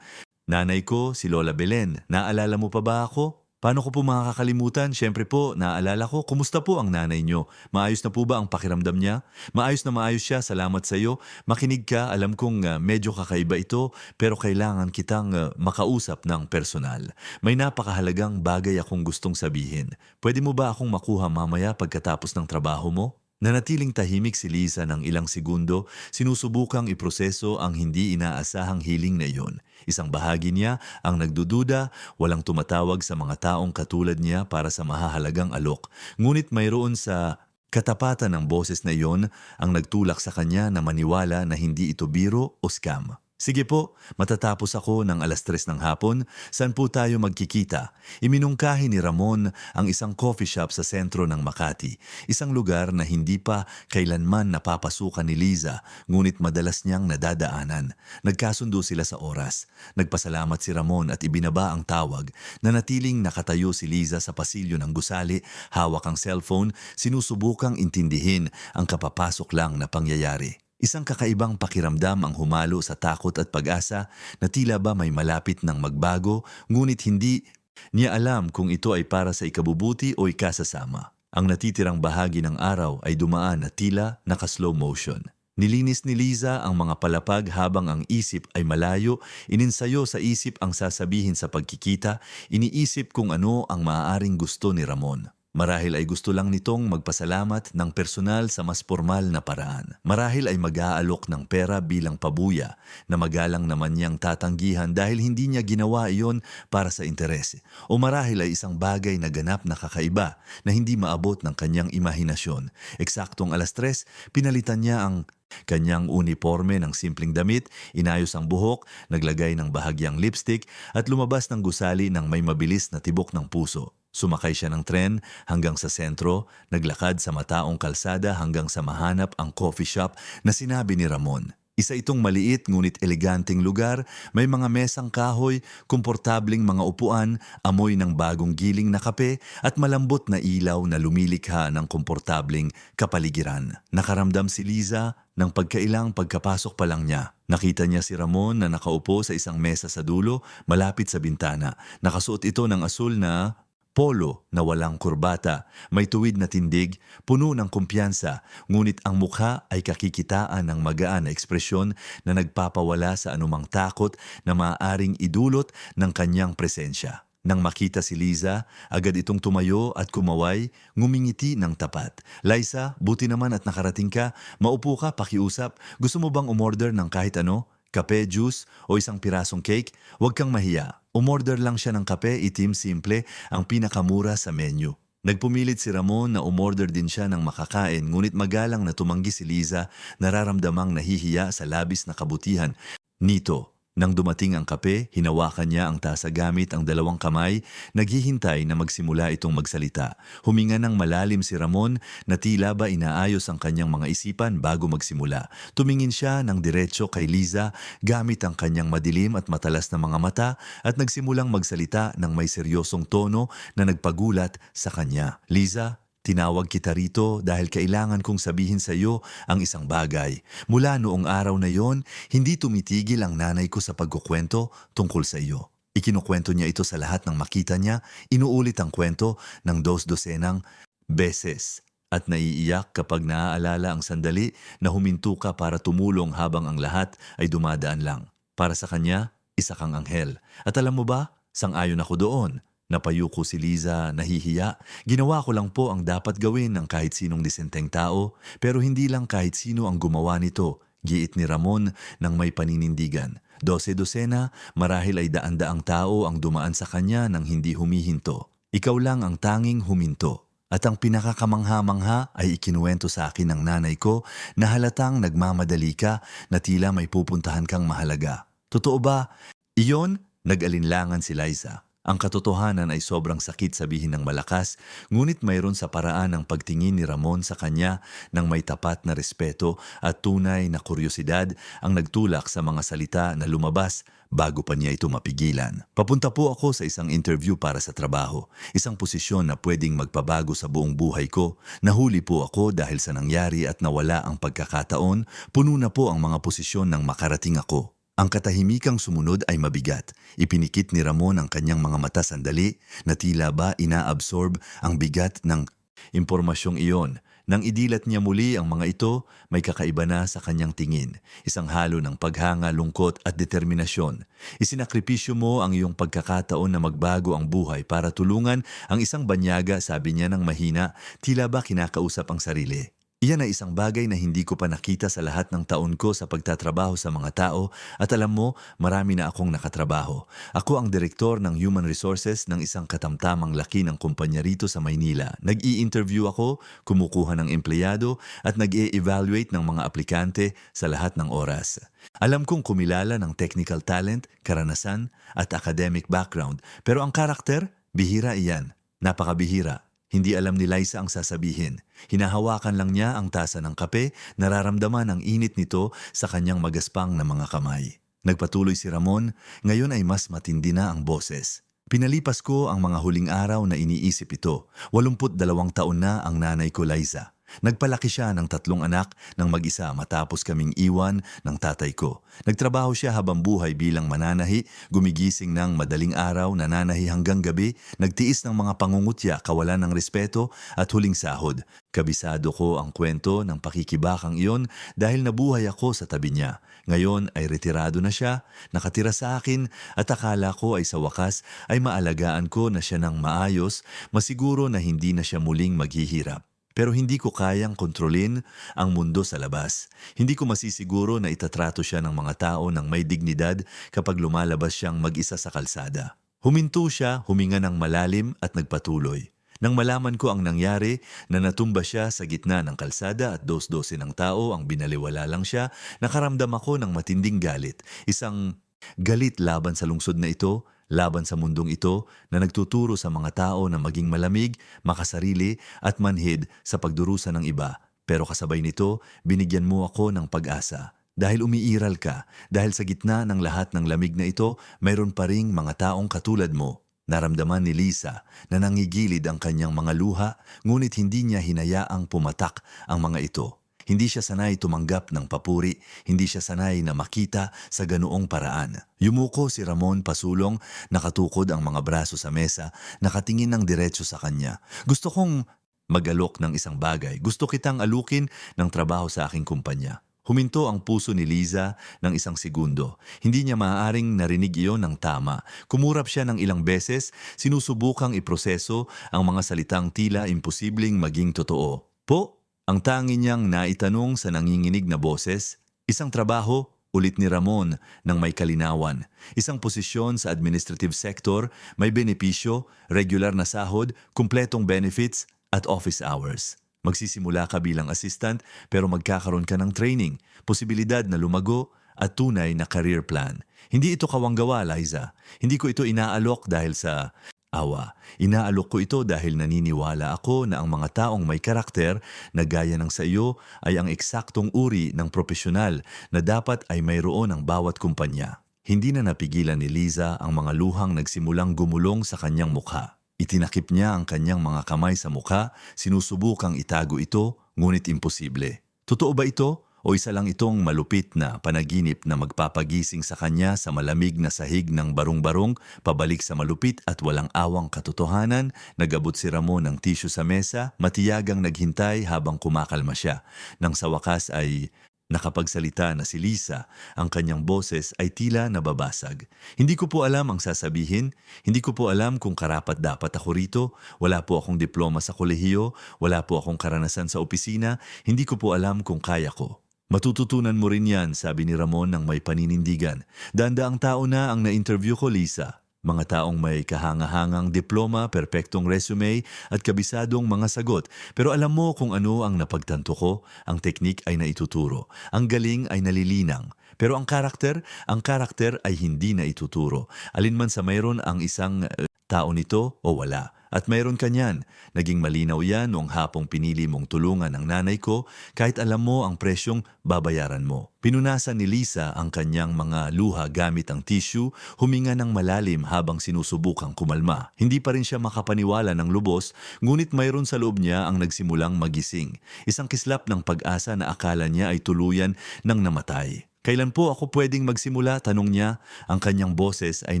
nanay ko, si Lola Belen. Naalala mo pa ba ako?" "Paano ko po makakalimutan? Siyempre po, naalala ko. Kumusta po ang nanay nyo? Maayos na po ba ang pakiramdam niya?" "Maayos na maayos siya, salamat sa iyo. Makinig ka, alam kong medyo kakaiba ito, pero kailangan kitang makausap ng personal. May napakahalagang bagay akong gustong sabihin. Pwede mo ba akong makuha mamaya pagkatapos ng trabaho mo?" Nanatiling tahimik si Liza ng ilang segundo, sinusubukang iproseso ang hindi inaasahang hiling na iyon. Isang bahagi niya ang nagdududa, walang tumatawag sa mga taong katulad niya para sa mahahalagang alok. Ngunit mayroon sa katapatan ng boses na iyon ang nagtulak sa kanya na maniwala na hindi ito biro o scam. "Sige po, matatapos ako ng 3:00 ng hapon. Saan po tayo magkikita?" Iminungkahi ni Ramon ang isang coffee shop sa sentro ng Makati. Isang lugar na hindi pa kailanman napapasukan ni Liza, ngunit madalas niyang nadadaanan. Nagkasundo sila sa oras. Nagpasalamat si Ramon at ibinaba ang tawag. Nanatiling nakatayo si Liza sa pasilyo ng gusali, hawak ang cellphone, sinusubukang intindihin ang kapapasok lang na pangyayari. Isang kakaibang pakiramdam ang humalo sa takot at pag-asa na tila ba may malapit ng magbago, ngunit hindi niya alam kung ito ay para sa ikabubuti o ikasasama. Ang natitirang bahagi ng araw ay dumaan na tila naka-slow motion. Nilinis ni Liza ang mga palapag habang ang isip ay malayo, ininsayo sa isip ang sasabihin sa pagkikita, iniisip kung ano ang maaaring gusto ni Ramon. Marahil ay gusto lang nitong magpasalamat ng personal sa mas formal na paraan. Marahil ay mag-aalok ng pera bilang pabuya na magalang naman niyang tatanggihan dahil hindi niya ginawa iyon para sa interes. O marahil ay isang bagay na ganap na kakaiba na hindi maabot ng kanyang imahinasyon. Eksaktong 3:00, pinalitan niya ang kanyang uniforme ng simpleng damit, inayos ang buhok, naglagay ng bahagyang lipstick at lumabas ng gusali ng may mabilis na tibok ng puso. Sumakay siya ng tren hanggang sa sentro, naglakad sa mataong kalsada hanggang sa mahanap ang coffee shop na sinabi ni Ramon. Isa itong maliit ngunit eleganteng lugar, may mga mesang kahoy, komportabling mga upuan, amoy ng bagong giling na kape at malambot na ilaw na lumilikha ng komportabling kapaligiran. Nakaramdam si Liza ng pagkailang pagkapasok pa lang niya. Nakita niya si Ramon na nakaupo sa isang mesa sa dulo, malapit sa bintana. Nakasuot ito ng asul na polo na walang kurbata, may tuwid na tindig, puno ng kumpiyansa, ngunit ang mukha ay kakikitaan ng magaan na ekspresyon na nagpapawala sa anumang takot na maaaring idulot ng kanyang presensya. Nang makita si Liza, agad itong tumayo at kumaway, ngumingiti ng tapat. "Liza, buti naman at nakarating ka. Maupo ka, pakiusap. Gusto mo bang umorder ng kahit ano? Kape, juice, o isang pirasong cake? Huwag kang mahiya. Umorder lang siya ng kape, itim, simple, ang pinakamura sa menu." Nagpumilit si Ramon na umorder din siya ng makakain, ngunit magalang na tumanggi si Liza, nararamdamang nahihiya sa labis na kabutihan nito. Nang dumating ang kape, hinawakan niya ang tasa gamit ang dalawang kamay, naghihintay na magsimula itong magsalita. Huminga ng malalim si Ramon na tila ba inaayos ang kanyang mga isipan bago magsimula. Tumingin siya ng diretso kay Liza gamit ang kanyang madilim at matalas na mga mata at nagsimulang magsalita ng may seryosong tono na nagpagulat sa kanya. Liza, tinawag kita rito dahil kailangan kong sabihin sa iyo ang isang bagay. Mula noong araw na yon, hindi tumitigil ang nanay ko sa pagkukwento tungkol sa iyo. Ikinukwento niya ito sa lahat ng makita niya, inuulit ang kwento ng dos-dosenang beses. At naiiyak kapag naaalala ang sandali na huminto ka para tumulong habang ang lahat ay dumadaan lang. Para sa kanya, isa kang anghel. At alam mo ba, sang-ayon ako doon. Napayuko si Liza, nahihiya. Ginawa ko lang po ang dapat gawin ng kahit sinong disenteng tao, pero hindi lang kahit sino ang gumawa nito, giit ni Ramon ng may paninindigan. 12-dosena, marahil ay daan-daang tao ang dumaan sa kanya nang hindi humihinto. Ikaw lang ang tanging huminto. At ang pinakakamangha-mangha ay ikinuwento sa akin ng nanay ko na halatang nagmamadali ka na tila may pupuntahan kang mahalaga. Totoo ba? Iyon, nag-alinlangan si Liza. Ang katotohanan ay sobrang sakit sabihin ng malakas, ngunit mayroon sa paraan ng pagtingin ni Ramon sa kanya ng may tapat na respeto at tunay na kuryosidad ang nagtulak sa mga salita na lumabas bago pa niya ito mapigilan. Papunta po ako sa isang interview para sa trabaho, isang posisyon na pwedeng magpabago sa buong buhay ko. Nahuli po ako dahil sa nangyari at nawala ang pagkakataon, puno na po ang mga posisyon nang makarating ako. Ang katahimikang sumunod ay mabigat. Ipinikit ni Ramon ang kanyang mga mata sandali na tila ba inaabsorb ang bigat ng impormasyong iyon. Nang idilat niya muli ang mga ito, may kakaiba na sa kanyang tingin. Isang halo ng paghanga, lungkot at determinasyon. Isinakripisyo mo ang iyong pagkakataon na magbago ang buhay para tulungan ang isang banyaga, sabi niya ng mahina, tila ba kinakausap ang sarili. Iyan ay isang bagay na hindi ko pa nakita sa lahat ng taon ko sa pagtatrabaho sa mga tao at alam mo, marami na akong nakatrabaho. Ako ang direktor ng Human Resources ng isang katamtamang laki ng kumpanya rito sa Maynila. Nag-i-interview ako, kumukuha ng empleyado at nag-e-evaluate ng mga aplikante sa lahat ng oras. Alam kong kumilala ng technical talent, karanasan at academic background pero ang karakter, bihira iyan. Napakabihira. Hindi alam ni Liza ang sasabihin. Hinahawakan lang niya ang tasa ng kape, nararamdaman ang init nito sa kanyang magaspang na mga kamay. Nagpatuloy si Ramon, ngayon ay mas matindi na ang boses. Pinalipas ko ang mga huling araw na iniisip ito. 82 taon na ang nanay ko, Liza. Nagpalaki siya ng 3 anak ng mag-isa matapos kaming iwan ng tatay ko. Nagtrabaho siya habang buhay bilang mananahi, gumigising ng madaling araw, nananahi hanggang gabi, nagtiis ng mga pangungutya, kawalan ng respeto at huling sahod. Kabisado ko ang kwento ng pakikibakang iyon dahil nabuhay ako sa tabi niya. Ngayon ay retirado na siya, nakatira sa akin at akala ko ay sa wakas ay maalagaan ko na siya ng maayos, masiguro na hindi na siya muling maghihirap. Pero hindi ko kayang kontrolin ang mundo sa labas. Hindi ko masisiguro na itatrato siya ng mga tao ng may dignidad kapag lumalabas siyang mag-isa sa kalsada. Huminto siya, huminga ng malalim at nagpatuloy. Nang malaman ko ang nangyari na natumba siya sa gitna ng kalsada at dos-dose ng tao ang binaliwala lang siya, nakaramdam ako ng matinding galit. Isang galit laban sa lungsod na ito, laban sa mundong ito na nagtuturo sa mga tao na maging malamig, makasarili at manhid sa pagdurusa ng iba. Pero kasabay nito, binigyan mo ako ng pag-asa. Dahil umiiral ka, dahil sa gitna ng lahat ng lamig na ito, mayroon pa ring mga taong katulad mo. Naramdaman ni Liza na nangigilid ang kanyang mga luha, ngunit hindi niya hinayaang pumatak ang mga ito. Hindi siya sanay tumanggap ng papuri, hindi siya sanay na makita sa ganoong paraan. Yumuko si Ramon pasulong, nakatukod ang mga braso sa mesa, nakatingin ng diretso sa kanya. Gusto kong mag-alok ng isang bagay. Gusto kitang alukin ng trabaho sa aking kumpanya. Huminto ang puso ni Liza ng isang segundo. Hindi niya maaaring narinig iyon ng tama. Kumurap siya ng ilang beses, sinusubukang iproseso ang mga salitang tila imposibleng maging totoo. Po? Ang tangi niyang naitanong sa nanginginig na boses, isang trabaho, ulit ni Ramon ng may kalinawan. Isang posisyon sa administrative sector, may benepisyo, regular na sahod, kumpletong benefits at office hours. Magsisimula ka bilang assistant pero magkakaroon ka ng training, posibilidad na lumago at tunay na career plan. Hindi ito kawanggawa, Liza. Hindi ko ito inaalok dahil sa awa. Inaalok ko ito dahil naniniwala ako na ang mga taong may karakter na gaya ng sa iyo ay ang eksaktong uri ng profesional na dapat ay mayroon ang bawat kumpanya. Hindi na napigilan ni Liza ang mga luhang nagsimulang gumulong sa kanyang mukha. Itinakip niya ang kanyang mga kamay sa mukha, sinusubukang itago ito, ngunit imposible. Totoo ba ito? O isa lang itong malupit na panaginip na magpapagising sa kanya sa malamig na sahig ng barong-barong, pabalik sa malupit at walang awang katotohanan? Nagabot si Ramon ng tissue sa mesa, matiyagang naghintay habang kumakalma siya. Nang sa wakas ay nakapagsalita na si Lisa, ang kanyang boses ay tila nababasag. Hindi ko po alam ang sasabihin, hindi ko po alam kung karapat-dapat ako rito, wala po akong diploma sa kolehiyo, wala po akong karanasan sa opisina, hindi ko po alam kung kaya ko. Matututunan mo rin yan, sabi ni Ramon ng may paninindigan. Danda-ang tao na ang na-interview ko, Lisa. Mga taong may kahangahangang diploma, perpektong resume at kabisadong mga sagot. Pero alam mo kung ano ang napagtanto ko? Ang teknik ay naituturo. Ang galing ay nalilinang. Pero ang karakter ay hindi na ituturo. Alinman sa mayroon ang isang tao nito o wala. At mayroon ka niyan. Naging malinaw yan noong hapong pinili mong tulungan ng nanay ko kahit alam mo ang presyong babayaran mo. Pinunasan ni Lisa ang kanyang mga luha gamit ang tissue, huminga ng malalim habang sinusubukang kumalma. Hindi pa rin siya makapaniwala ng lubos, ngunit mayroon sa loob niya ang nagsimulang magising. Isang kislap ng pag-asa na akala niya ay tuluyan ng namatay. Kailan po ako pwedeng magsimula? Tanong niya. Ang kanyang boses ay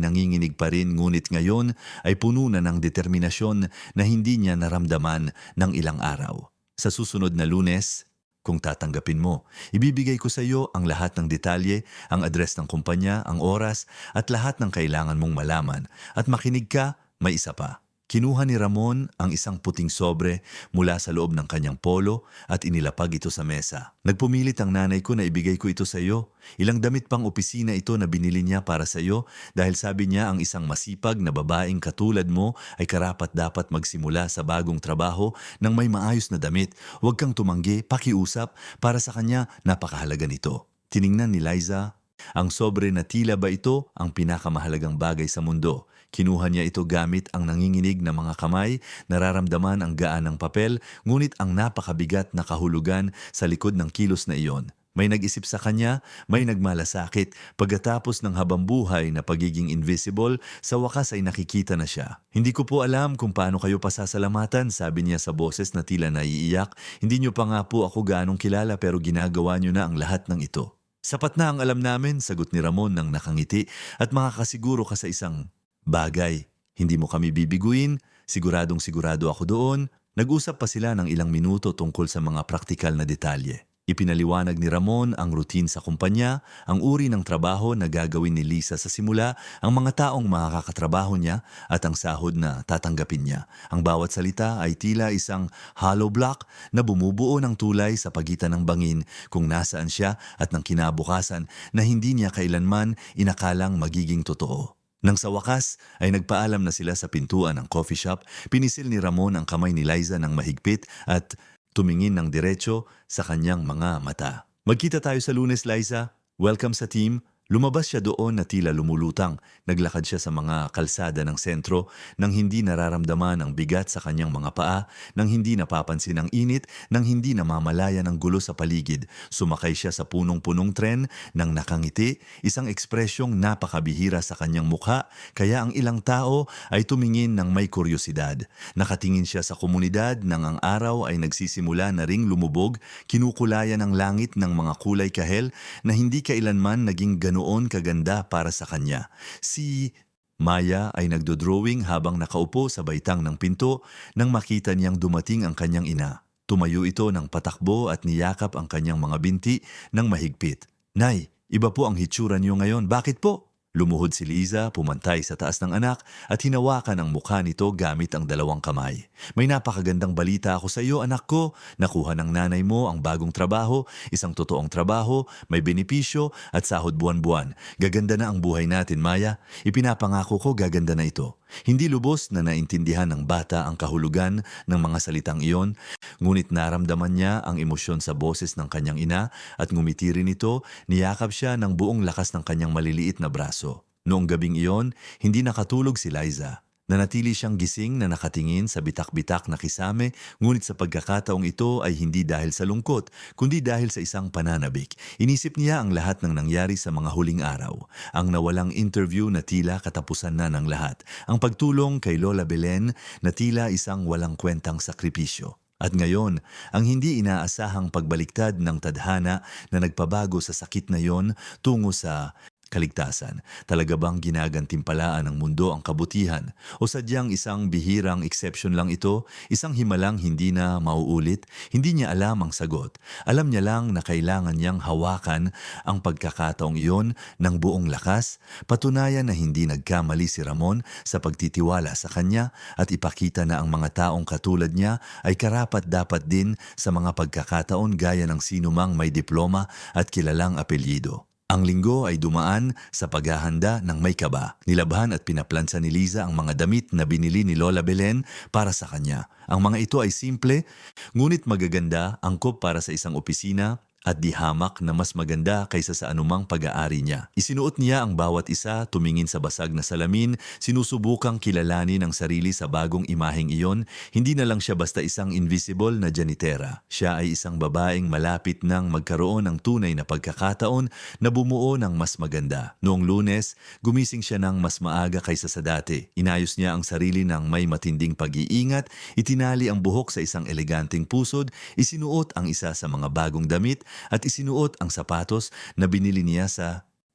nanginginig pa rin ngunit ngayon ay puno na ng determinasyon na hindi niya naramdaman ng ilang araw. Sa susunod na Lunes, kung tatanggapin mo, ibibigay ko sa iyo ang lahat ng detalye, ang address ng kumpanya, ang oras at lahat ng kailangan mong malaman. At makinig ka, may isa pa. Kinuha ni Ramon ang isang puting sobre mula sa loob ng kanyang polo at inilapag ito sa mesa. Nagpumilit ang nanay ko na ibigay ko ito sa iyo. Ilang damit pang opisina ito na binili niya para sa iyo dahil sabi niya ang isang masipag na babaeng katulad mo ay karapat-dapat magsimula sa bagong trabaho ng may maayos na damit. Huwag kang tumanggi, pakiusap, para sa kanya napakahalaga nito. Tiningnan ni Liza ang sobre na tila ba ito ang pinakamahalagang bagay sa mundo. Kinuha niya ito gamit ang nanginginig na mga kamay, nararamdaman ang gaan ng papel, ngunit ang napakabigat na kahulugan sa likod ng kilos na iyon. May nag-isip sa kanya, may nagmalasakit. Pagkatapos ng habambuhay na pagiging invisible, sa wakas ay nakikita na siya. Hindi ko po alam kung paano kayo pasasalamatan, sabi niya sa boses na tila naiiyak. Hindi niyo pa nga po ako gaanong kilala pero ginagawa niyo na ang lahat ng ito. Sapat na ang alam namin, sagot ni Ramon ng nakangiti, at makakasiguro ka sa isang bagay. Hindi mo kami bibiguin, siguradong sigurado ako doon. Nag-usap pa sila ng ilang minuto tungkol sa mga praktikal na detalye. Ipinaliwanag ni Ramon ang routine sa kumpanya, ang uri ng trabaho na gagawin ni Lisa sa simula, ang mga taong makakatrabaho niya at ang sahod na tatanggapin niya. Ang bawat salita ay tila isang hollow block na bumubuo ng tulay sa pagitan ng bangin kung nasaan siya at ng kinabukasan na hindi niya kailanman inakalang magiging totoo. Nang sa wakas ay nagpaalam na sila sa pintuan ng coffee shop, pinisil ni Ramon ang kamay ni Liza ng mahigpit at tumingin ng diretso sa kanyang mga mata. Magkita tayo sa Lunes, Liza. Welcome sa team. Lumabas siya doon na tila lumulutang. Naglakad siya sa mga kalsada ng sentro nang hindi nararamdaman ang bigat sa kanyang mga paa, nang hindi napapansin ang init, nang hindi namamalaya ng gulo sa paligid. Sumakay siya sa punong-punong tren nang nakangiti, isang ekspresyong napakabihira sa kanyang mukha, kaya ang ilang tao ay tumingin ng may kuryosidad. Nakatingin siya sa komunidad nang ang araw ay nagsisimula na ring lumubog, kinukulayan ang langit ng mga kulay kahel na hindi kailanman naging ganoon kaganda para sa kanya. Si Maya ay nagdodrawing habang nakaupo sa baitang ng pinto nang makita niyang dumating ang kanyang ina. Tumayo ito ng patakbo at niyakap ang kanyang mga binti ng mahigpit. Nay, iba po ang hitsura niyo ngayon. Bakit po? Lumuhod si Liza, pumantay sa taas ng anak at hinawakan ang mukha nito gamit ang dalawang kamay. May napakagandang balita ako sa iyo, anak ko. Nakuha ng nanay mo ang bagong trabaho, isang totoong trabaho, may benepisyo at sahod buwan-buwan. Gaganda na ang buhay natin, Maya. Ipinapangako ko gaganda na ito. Hindi lubos na naintindihan ng bata ang kahulugan ng mga salitang iyon, ngunit naramdaman niya ang emosyon sa boses ng kanyang ina at ngumiti rin ito, niyakap siya ng buong lakas ng kanyang maliliit na braso. Noong gabing iyon, hindi nakatulog si Liza. Nanatili siyang gising na nakatingin sa bitak-bitak na kisame, ngunit sa pagkakataong ito ay hindi dahil sa lungkot, kundi dahil sa isang pananabik. Inisip niya ang lahat ng nangyari sa mga huling araw. Ang nawalang interview na tila katapusan na ng lahat. Ang pagtulong kay Lola Belen na tila isang walang kwentang sakripisyo. At ngayon, ang hindi inaasahang pagbaliktad ng tadhana na nagpabago sa sakit na yon tungo sa kaligtasan. Talaga bang ginagantimpalaan ng mundo ang kabutihan? O sadyang isang bihirang exception lang ito? Isang himalang hindi na mauulit? Hindi niya alam ang sagot. Alam niya lang na kailangan niyang hawakan ang pagkakataong iyon ng buong lakas, patunayan na hindi nagkamali si Ramon sa pagtitiwala sa kanya at ipakita na ang mga taong katulad niya ay karapat-dapat din sa mga pagkakataon gaya ng sinumang may diploma at kilalang apelyido. Ang linggo ay dumaan sa paghahanda ng may kaba. Nilabhan at pinaplansa ni Liza ang mga damit na binili ni Lola Belen para sa kanya. Ang mga ito ay simple, ngunit magaganda, angkop para sa isang opisina at di hamak na mas maganda kaysa sa anumang pag-aari niya. Isinuot niya ang bawat isa, tumingin sa basag na salamin, sinusubukang kilalanin ang sarili sa bagong imaheng iyon. Hindi na lang siya basta isang invisible na janitera. Siya ay isang babaeng malapit nang magkaroon ng tunay na pagkakataon na bumuo ng mas maganda. Noong Lunes, gumising siya ng mas maaga kaysa sa dati. Inayos niya ang sarili ng may matinding pag-iingat, itinali ang buhok sa isang eleganteng pusod, isinuot ang isa sa mga bagong damit, at isinuot ang sapatos na binili niya sa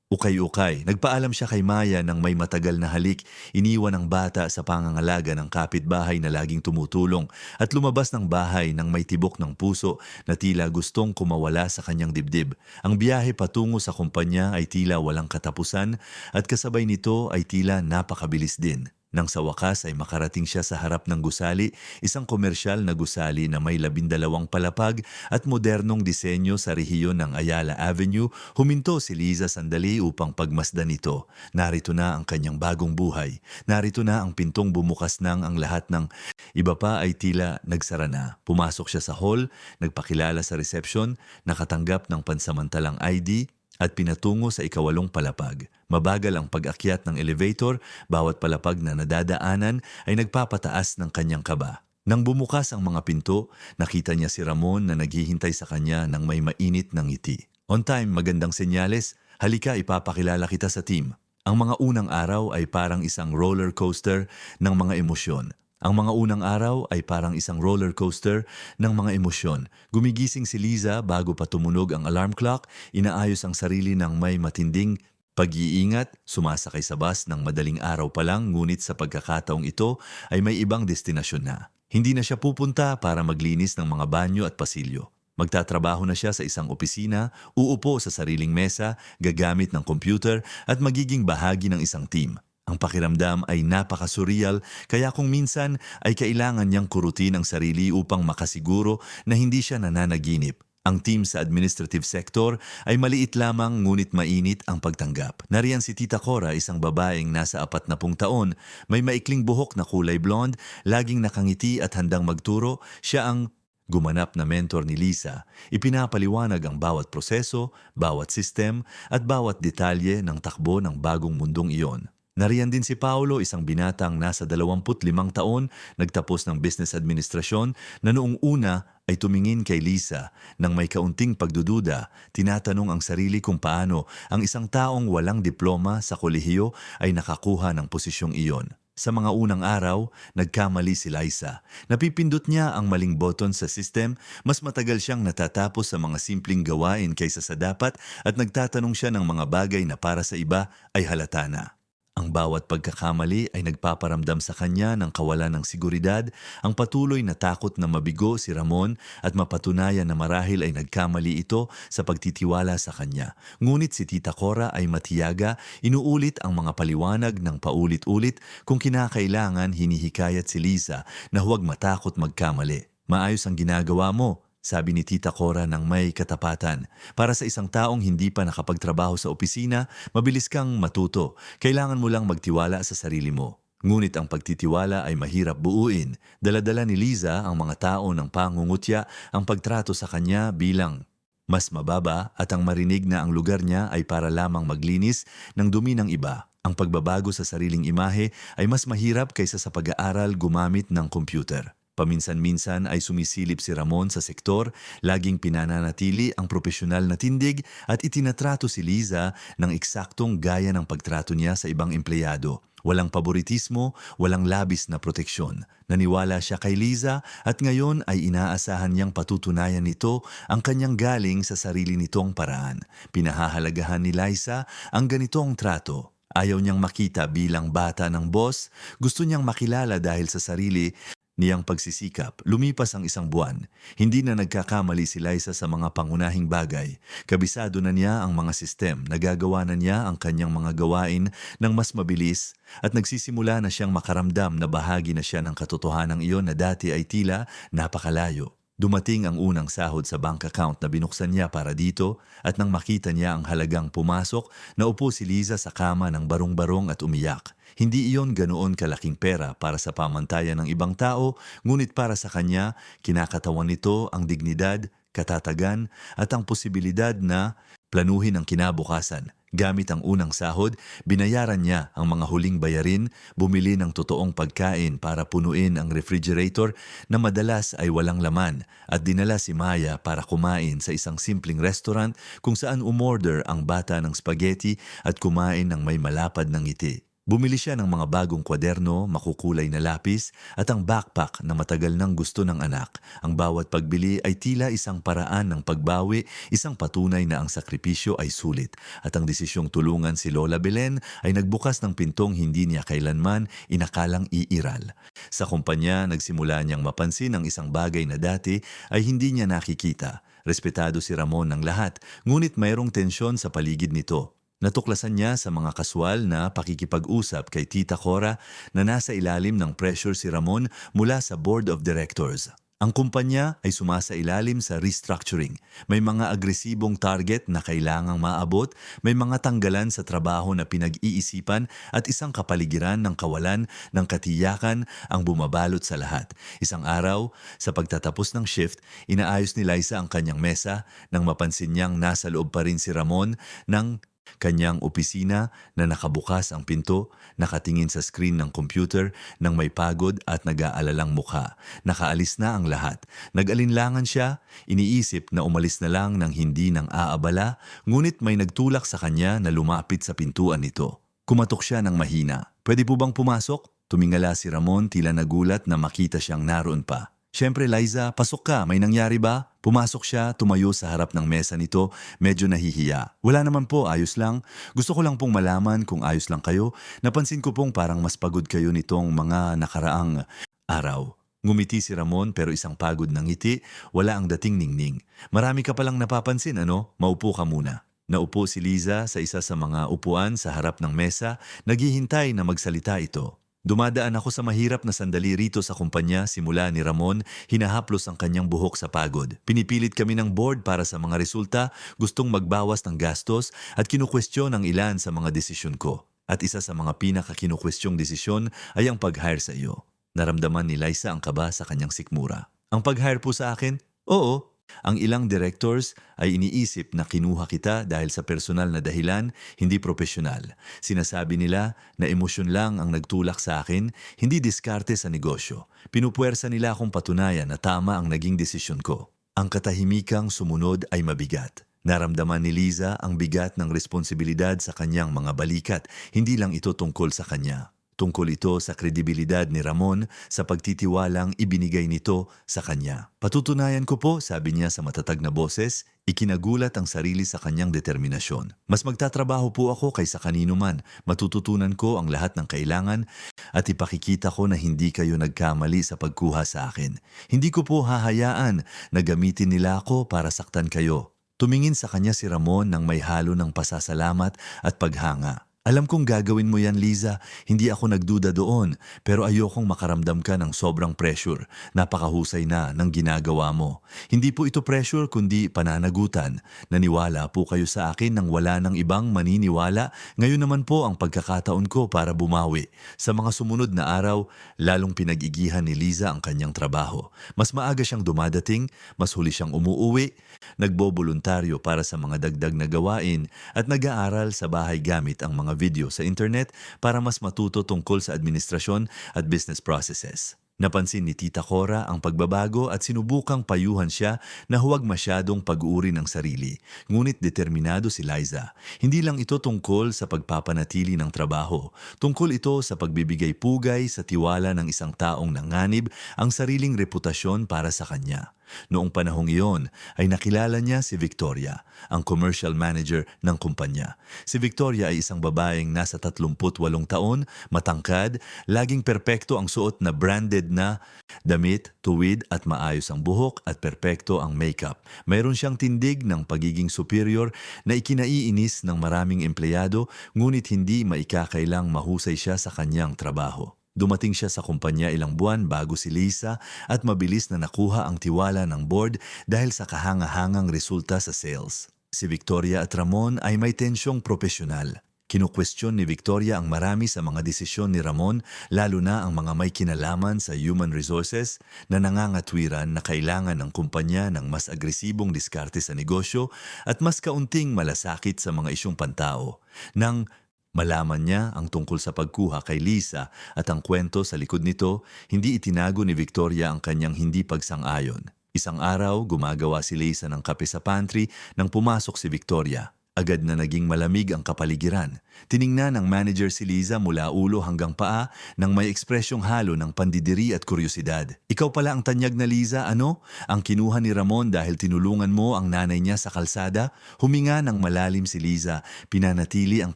ukay-ukay. Nagpaalam siya kay Maya ng may matagal na halik, iniwan ang bata sa pangangalaga ng kapitbahay na laging tumutulong at lumabas ng bahay ng may tibok ng puso na tila gustong kumawala sa kanyang dibdib. Ang biyahe patungo sa kumpanya ay tila walang katapusan at kasabay nito ay tila napakabilis din. Nang sa wakas ay makarating siya sa harap ng gusali, isang komersyal na gusali na may 12 palapag at modernong disenyo sa rehiyon ng Ayala Avenue, huminto si Liza sandali upang pagmasdan ito. Narito na ang kanyang bagong buhay. Narito na ang pintong bumukas nang ang lahat ng iba pa ay tila nagsara na. Pumasok siya sa hall, nagpakilala sa reception, nakatanggap ng pansamantalang ID, at pinatungo sa ikawalong palapag. Mabagal ang pag-akyat ng elevator, bawat palapag na nadadaanan ay nagpapataas ng kanyang kaba. Nang bumukas ang mga pinto, nakita niya si Ramon na naghihintay sa kanya ng may mainit ng ngiti. On time, magandang senyales, halika ipapakilala kita sa team. Ang mga unang araw ay parang isang roller coaster ng mga emosyon. Ang mga unang araw ay parang isang roller coaster ng mga emosyon. Gumigising si Liza bago pa tumunog ang alarm clock, inaayos ang sarili ng may matinding pag-iingat, sumasakay sa bus ng madaling araw pa lang, ngunit sa pagkakataong ito ay may ibang destinasyon na. Hindi na siya pupunta para maglinis ng mga banyo at pasilyo. Magtatrabaho na siya sa isang opisina, uupo sa sariling mesa, gagamit ng computer at magiging bahagi ng isang team. Ang pakiramdam ay napaka-surreal, kaya kung minsan ay kailangan niyang kurutin ang sarili upang makasiguro na hindi siya nananaginip. Ang team sa administrative sector ay maliit lamang ngunit mainit ang pagtanggap. Nariyan si Tita Cora, isang babaeng nasa 40 taon, may maikling buhok na kulay blonde, laging nakangiti at handang magturo. Siya ang gumanap na mentor ni Liza. Ipinapaliwanag ang bawat proseso, bawat system at bawat detalye ng takbo ng bagong mundong iyon. Nariyan din si Paolo, isang binatang nasa 25 taon, nagtapos ng business administrasyon na noong una ay tumingin kay Liza nang may kaunting pagdududa, tinatanong ang sarili kung paano ang isang taong walang diploma sa kolehiyo ay nakakuha ng posisyong iyon. Sa mga unang araw, nagkamali si Liza. Napipindot niya ang maling button sa system, mas matagal siyang natatapos sa mga simpleng gawain kaysa sa dapat at nagtatanong siya ng mga bagay na para sa iba ay halata na. Ang bawat pagkakamali ay nagpaparamdam sa kanya ng kawalan ng seguridad, ang patuloy na takot na mabigo si Ramon at mapatunayan na marahil ay nagkamali ito sa pagtitiwala sa kanya. Ngunit si Tita Cora ay matiyaga, inuulit ang mga paliwanag ng paulit-ulit, kung kinakailangan hinihikayat si Liza na huwag matakot magkamali. Maayos ang ginagawa mo, sabi ni Tita Cora ng may katapatan. Para sa isang taong hindi pa nakapagtrabaho sa opisina, mabilis kang matuto. Kailangan mo lang magtiwala sa sarili mo. Ngunit ang pagtitiwala ay mahirap buuin. Daladala ni Liza ang mga tao ng pangungutya ang pagtrato sa kanya bilang mas mababa at ang marinig na ang lugar niya ay para lamang maglinis ng dumi ng iba. Ang pagbabago sa sariling imahe ay mas mahirap kaysa sa pag-aaral gumamit ng computer. Paminsan-minsan ay sumisilip si Ramon sa sektor, laging pinananatili ang propesyonal na tindig at itinatrato si Liza ng eksaktong gaya ng pagtrato niya sa ibang empleyado. Walang paboritismo, walang labis na proteksyon. Naniwala siya kay Liza at ngayon ay inaasahan niyang patutunayan nito ang kanyang galing sa sarili nitong paraan. Pinahahalagahan ni Liza ang ganitong trato. Ayaw niyang makita bilang bata ng boss, gusto niyang makilala dahil sa sarili niyang pagsisikap. Lumipas ang isang buwan. Hindi na nagkakamali si Liza sa mga pangunahing bagay. Kabisado na niya ang mga sistem, nagagawa na niya ang kanyang mga gawain ng mas mabilis at nagsisimula na siyang makaramdam na bahagi na siya ng katotohanan iyon na dati ay tila napakalayo. Dumating ang unang sahod sa bank account na binuksan niya para dito at nang makita niya ang halagang pumasok, naupo si Liza sa kama ng barong-barong at umiyak. Hindi iyon ganoon kalaking pera para sa pamantayan ng ibang tao, ngunit para sa kanya, kinakatawan nito ang dignidad, katatagan at ang posibilidad na planuhin ang kinabukasan. Gamit ang unang sahod, binayaran niya ang mga huling bayarin, bumili ng totoong pagkain para punuin ang refrigerator na madalas ay walang laman at dinala si Maya para kumain sa isang simpleng restaurant kung saan umorder ang bata ng spaghetti at kumain ng may malapad ng ngiti. Bumili siya ng mga bagong kwaderno, makukulay na lapis at ang backpack na matagal nang gusto ng anak. Ang bawat pagbili ay tila isang paraan ng pagbawi, isang patunay na ang sakripisyo ay sulit. At ang desisyong tulungan si Lola Belen ay nagbukas ng pintong hindi niya kailanman inakalang iiral. Sa kumpanya, nagsimula niyang mapansin ang isang bagay na dati ay hindi niya nakikita. Respetado si Ramon ng lahat, ngunit mayroong tensyon sa paligid nito. Natuklasan niya sa mga kaswal na pakikipag-usap kay Tita Cora na nasa ilalim ng pressure si Ramon mula sa Board of Directors. Ang kumpanya ay sumasailalim sa restructuring. May mga agresibong target na kailangang maabot, may mga tanggalan sa trabaho na pinag-iisipan at isang kapaligiran ng kawalan ng katiyakan ang bumabalot sa lahat. Isang araw, sa pagtatapos ng shift, inaayos ni Liza ang kanyang mesa nang mapansin niyang nasa loob pa rin si Ramon ng kanyang opisina na nakabukas ang pinto, nakatingin sa screen ng computer nang may pagod at nag-aalalang mukha. Nakaalis na ang lahat. Nag-alinlangan siya, iniisip na umalis na lang ng hindi nang aabala, ngunit may nagtulak sa kanya na lumapit sa pintuan nito. Kumatok siya ng mahina. "Pwede po bang pumasok?" Tumingala si Ramon, tila nagulat na makita siyang naroon pa. "Siyempre Liza, pasok ka, may nangyari ba?" Pumasok siya, tumayo sa harap ng mesa nito, medyo nahihiya. "Wala naman po, ayos lang. Gusto ko lang pong malaman kung ayos lang kayo. Napansin ko pong parang mas pagod kayo nitong mga nakaraang araw." Ngumiti si Ramon pero isang pagod ng ngiti, wala ang dating ningning. "Marami ka palang napapansin, ano? Maupo ka muna." Naupo si Liza sa isa sa mga upuan sa harap ng mesa, naghihintay na magsalita ito. "Dumadaan ako sa mahirap na sandali rito sa kumpanya," simula ni Ramon, hinahaplos ang kanyang buhok sa pagod. "Pinipilit kami ng board para sa mga resulta, gustong magbawas ng gastos at kinukwestiyon ang ilan sa mga desisyon ko. At isa sa mga pinaka-kinukwestyong desisyon ay ang pag-hire sa iyo." Naramdaman ni Liza ang kaba sa kanyang sikmura. "Ang pag-hire po sa akin?" "Oo. Ang ilang directors ay iniisip na kinuha kita dahil sa personal na dahilan, hindi profesional. Sinasabi nila na emosyon lang ang nagtulak sa akin, hindi diskarte sa negosyo. Pinupuwersa nila akong patunayan na tama ang naging desisyon ko." Ang katahimikang sumunod ay mabigat. Naramdaman ni Liza ang bigat ng responsibilidad sa kanyang mga balikat, hindi lang ito tungkol sa kanya. Tungkol ito sa kredibilidad ni Ramon sa pagtitiwalang ibinigay nito sa kanya. "Patutunayan ko po," sabi niya sa matatag na boses, ikinagulat ang sarili sa kanyang determinasyon. "Mas magtatrabaho po ako kaysa kanino man. Matututunan ko ang lahat ng kailangan at ipakikita ko na hindi kayo nagkamali sa pagkuha sa akin. Hindi ko po hahayaan na gamitin nila ako para saktan kayo." Tumingin sa kanya si Ramon nang may halo ng pasasalamat at paghanga. Alam kong gagawin mo yan, Liza. Hindi ako nagduda doon. Pero ayokong makaramdam ka ng sobrang pressure. Napakahusay na ng ginagawa mo. Hindi po ito pressure kundi pananagutan. Naniwala po kayo sa akin nang wala ng ibang maniniwala. Ngayon naman po ang pagkakataon ko para bumawi. Sa mga sumunod na araw, lalong pinag-igihan ni Liza ang kanyang trabaho. Mas maaga siyang dumadating, mas huli siyang umuuwi, nagboboluntaryo para sa mga dagdag na gawain at nag-aaral sa bahay gamit ang mga video sa internet para mas matuto tungkol sa administrasyon at business processes. Napansin ni Tita Cora ang pagbabago at sinubukang payuhan siya na huwag masyadong pag-uuri ng sarili. Ngunit determinado si Liza. Hindi lang ito tungkol sa pagpapanatili ng trabaho. Tungkol ito sa pagbibigay pugay sa tiwala ng isang taong nanganib ang sariling reputasyon para sa kanya. Noong panahong iyon ay nakilala niya si Victoria, ang commercial manager ng kumpanya. Si Victoria ay isang babaeng nasa 38 taon, matangkad, laging perpekto ang suot na branded na damit, tuwid at maayos ang buhok at perpekto ang makeup. Mayroon siyang tindig ng pagiging superior na ikinaiinis ng maraming empleyado ngunit hindi maikakailang mahusay siya sa kanyang trabaho. Dumating siya sa kumpanya ilang buwan bago si Lisa at mabilis na nakuha ang tiwala ng board dahil sa kahangahangang resulta sa sales. Si Victoria at Ramon ay may tensyong propesyonal. Kinukwestiyon ni Victoria ang marami sa mga desisyon ni Ramon, lalo na ang mga may kinalaman sa human resources na nangangatwiran na kailangan ng kumpanya ng mas agresibong diskarte sa negosyo at mas kaunting malasakit sa mga isyong pantao. Nang malaman niya ang tungkol sa pagkuha kay Lisa at ang kwento sa likod nito, hindi itinago ni Victoria ang kanyang hindi pagsang-ayon. Isang araw, gumagawa si Lisa ng kape sa pantry nang pumasok si Victoria. Agad na naging malamig ang kapaligiran. Tiningnan ng manager si Liza mula ulo hanggang paa nang may ekspresyong halo ng pandidiri at kuryosidad. Ikaw pala ang tanyag na Liza, ano? Ang kinuha ni Ramon dahil tinulungan mo ang nanay niya sa kalsada? Huminga ng malalim si Liza, pinanatili ang